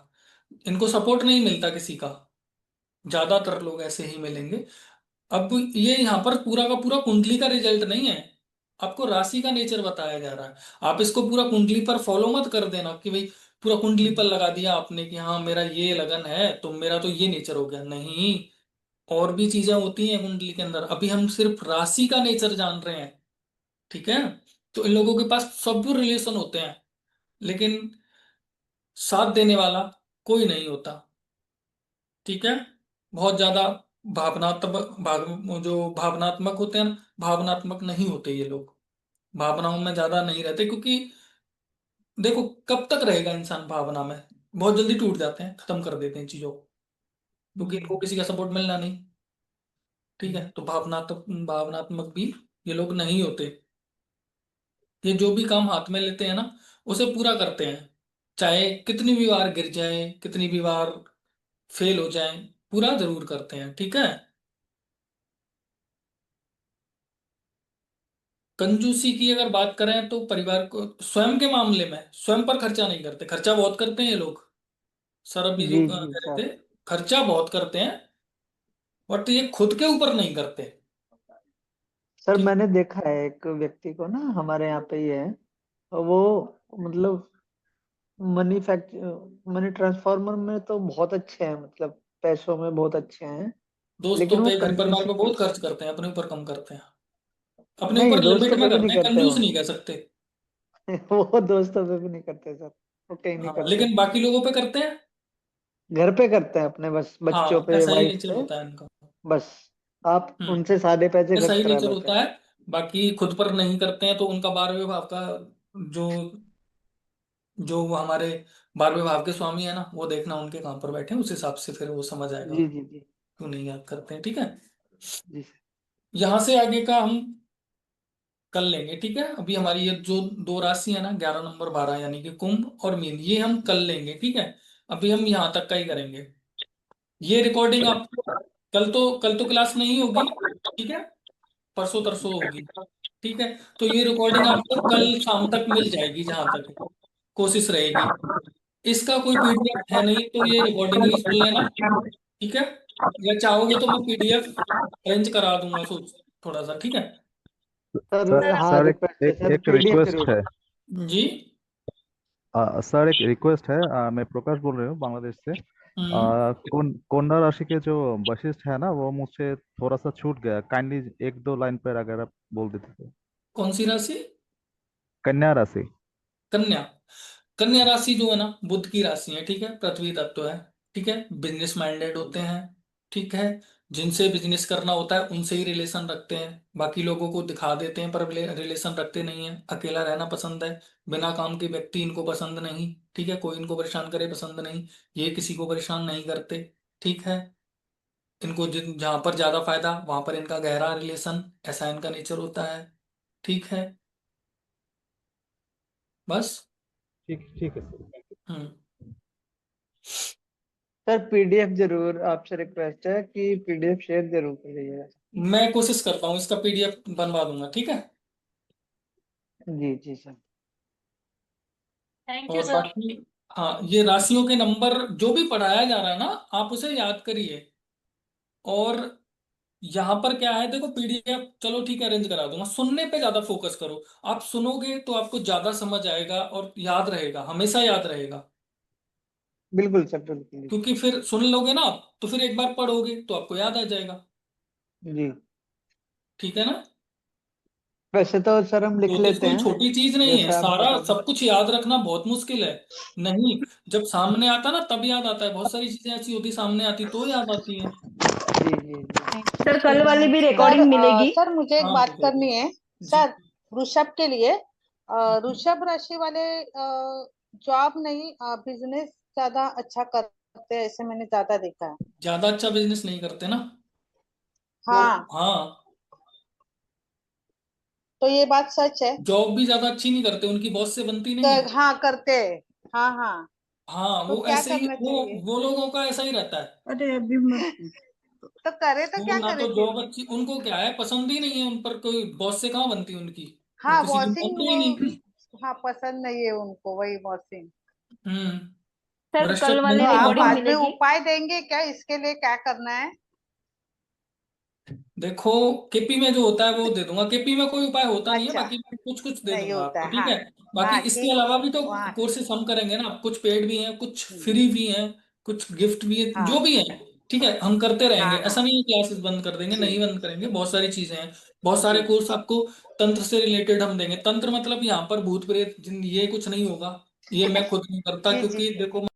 इनको सपोर्ट नहीं मिलता किसी का। ज्यादातर लोग ऐसे ही मिलेंगे। अब ये यहाँ पर पूरा का पूरा कुंडली का रिजल्ट नहीं है, आपको राशि का नेचर बताया जा रहा है। आप इसको पूरा कुंडली पर फॉलो मत कर देना कि भाई पूरा कुंडली पर लगा दिया आपने कि हाँ मेरा ये लगन है तो मेरा तो ये नेचर हो गया, नहीं। और भी चीजें होती हैं कुंडली के अंदर, अभी हम सिर्फ राशि का नेचर जान रहे हैं, ठीक है। तो इन लोगों के पास सब रिलेशन होते हैं, लेकिन साथ देने वाला कोई नहीं होता, ठीक है। बहुत ज्यादा भावनात्मक जो भावनात्मक होते हैं ना, भावनात्मक नहीं होते ये लोग, भावनाओं में ज्यादा नहीं रहते, क्योंकि देखो कब तक रहेगा इंसान भावना में, बहुत जल्दी टूट जाते हैं, खत्म कर देते हैं चीजों को, क्योंकि इनको किसी का सपोर्ट मिलना नहीं, ठीक है। तो भावनात्मक भावनात्मक भी ये लोग नहीं होते। ये जो भी काम हाथ में लेते हैं ना, उसे पूरा करते हैं, चाहे कितनी भी बार गिर जाए, कितनी भी बार फेल हो जाए, पूरा जरूर करते हैं, ठीक है। कंजूसी की अगर बात करें तो परिवार को, स्वयं के मामले में स्वयं पर खर्चा नहीं करते, खर्चा बहुत करते हैं ये लोग। सर अभी जो जी कह जी रहे सर। थे, खर्चा बहुत करते हैं, बट ये खुद के ऊपर नहीं करते, सर ठीक। मैंने देखा है एक व्यक्ति को ना, हमारे यहाँ पे ही है, तो वो मतलब मनी ट्रांसफॉर्मर में तो बहुत अच्छे हैं, मतलब पैसों में बहुत अच्छे हैं, दोस्तों लेकिन वो पे, घर परिवार पे कंजूसी बहुत खर्च करते हैं, अपने ऊपर कम करते हैं। अपने नहीं, ऊपर लिमिट दोस्तों में पे भी नहीं करते हैं, करते कंजूस वो। नहीं कह सकते। वो दोस्तों पे भी नहीं करते सर, वो कहीं नहीं हाँ, करते। लेकिन बाकी लोगों पे करते हैं। घर पे करते हैं अपने, बस बच्चों हाँ, पे, ऐसा ही वाइफ नेचर पे, होता है इनका। बस आप हम्म उनसे सादे पैसे ऐसा खर्च ही करा नेचर लेते होता हैं। है। बाकी खुद पर नहीं करते हैं तो उनका 12वें भाव का, जो जो वो हमारे 12वें भाव के स्वामी है ना, वो देखना उनके कहाँ पर बैठे हैं, उस हिसाब से फिर वो समझ आएगा जी जी जी क्यों नहीं याद करते हैं। ठीक है, जी सर। यहाँ से आगे का हम कर लेंगे। ठीक है, अभी हमारी ये जो दो राशि है ना, 11 नंबर 12, यानी कि कुंभ और मीन, ये हम कर लेंगे। ठीक है, अभी हम यहाँ तक का ही करेंगे। ये रिकॉर्डिंग आपको कल तो क्लास नहीं होगी। ठीक है, परसों तरसों होगी। ठीक है, तो ये रिकॉर्डिंग आपको कल शाम तक मिल जाएगी, जहां तक कोशिश रहेगी। इसका कोई पीडीएफ है नहीं तो ये रिकॉर्डिंग ही सुन लेना। ठीक है, या चाहोगे तो मैं पीडीएफ अरेंज करा दूंगा, सोच थोड़ा सा। ठीक है सर हाँ, सर एक रिक्वेस्ट है एक, सर, एक पीडीएफ रिक्वेस्ट जरूर। है। जी। सर एक रिक्वेस्ट है। मैं प्रकाश बोल रही हूँ बांग्लादेश से। हम्म कन्या राशि के जो वशिष्ठ है ना, वो मुझसे थोड़ा सा छूट गया। काइंडली एक दो लाइन पर अगर आप बोल देते तो। कौन सी राशि? कन्या राशि। कन्या। कन्या राशि जो है ना, बुध की राशि है। ठीक है, पृथ्वी तत्व है। ठीक है, बिजनेस माइंडेड होते हैं। ठीक है, जिनसे बिजनेस करना होता है उनसे ही रिलेशन रखते हैं। बाकी लोगों को दिखा देते हैं पर रिलेशन रखते नहीं है। अकेला रहना पसंद है। बिना काम के व्यक्ति इनको पसंद नहीं। ठीक है, कोई इनको परेशान करे पसंद नहीं। ये किसी को परेशान नहीं करते। ठीक है, इनको जिन जहां पर ज्यादा फायदा वहां पर इनका गहरा रिलेशन, ऐसा इनका नेचर होता है। ठीक है, बस। ठीक ठीक है सर। हम्म सर पीडीएफ जरूर, आपसे रिक्वेस्ट है कि पीडीएफ शेयर जरूर करिएगा। मैं कोशिश करता हूँ, इसका पीडीएफ बनवा दूंगा। ठीक है, जी जी सर। थैंक यू और सर। बाकी, हाँ, ये राशियों के नंबर जो भी पढ़ाया जा रहा है ना, आप उसे याद करिए। और यहाँ पर क्या है, देखो पीडीएफ चलो ठीक है अरेंज करा दूंगा, सुनने पे ज्यादा फोकस करो। आप सुनोगे तो आपको ज्यादा समझ आएगा और याद रहेगा, हमेशा याद रहेगा। बिल्कुल सर, बिल्कुल। क्योंकि फिर सुन लोगे ना आप, तो फिर एक बार पढ़ोगे तो आपको याद आ जाएगा। जी। ठीक है ना, वैसे तो सर हम लिख ज्योतिष लेते कोई हैं, छोटी चीज नहीं है, जैसा आप सारा बता दें। सब कुछ याद रखना बहुत मुश्किल है। नहीं, जब सामने आता ना तब याद आता है। बहुत सारी चीजें ऐसी होती, सामने आती तो याद आती है। जी जी जी। थैंक यू सर कल सो वाली भी मच सर। रिकॉर्डिंग मिलेगी। सर मुझे एक हाँ बात बिल्कुल करनी है जी। सर, वृषभ के लिए। वृषभ राशि वाले जॉब नहीं, बिजनेस ज्यादा अच्छा करते हैं, ऐसे मैंने ज्यादा देखा है। ज्यादा अच्छा बिजनेस नहीं करते ना वो। हाँ, हाँ, तो ये बात सच है। जॉब भी ज्यादा अच्छी नहीं करते, उनकी बॉस से बनती नहीं है। हाँ करते हैं। हाँ हाँ, हाँ, तो वो क्या ऐसे ही, करना चाहिए? वो लोगों का ऐसा ही रहता है। अरे अभी मत। तो करे तो वो क्या ना करे तो फिर? जॉब अच्छी, उनको क्या है, पसंद ही नहीं है उन पर, कोई बॉस से कहाँ बनती उनकी। वो हाँ, किसी की वॉशिंग मानते वो, ही नहीं। हाँ पसंद नहीं है उनको, वही वॉशिंग। सर कल वृश्चिक तो वाली बनते हो आप रिकॉर्डिंग ना। बाद में मिलेगी। उपाय देंगे क्या, इसके लिए क्या करना है? देखो, केपी में जो होता है वो दे दूंगा। केपी में कोई उपाय होता नहीं है, अच्छा, बाकी मैं कुछ कुछ दे नहीं दूंगा होता आपको। है, ठीक हाँ। है, बाकी हाँ इसके ठीक है, अलावा भी तो वहाँ। कोर्सेस हम करेंगे ना, कुछ पेड भी हैं, कुछ हम्म, फ्री भी हैं, कुछ गिफ्ट भी है, जो हाँ भी है। ठीक है, हम करते रहेंगे, हाँ ऐसा हाँ। नहीं है क्लासेस बंद कर देंगे, जी नहीं बंद करेंगे। बहुत सारी चीजें हैं, बहुत सारे जी कोर्स आपको तंत्र से रिलेटेड हम देंगे। तंत्र मतलब यहाँ पर भूत प्रेत जिन, ये कुछ नहीं होगा। ये मैं खुद नहीं करता, जी जी क्योंकि देखो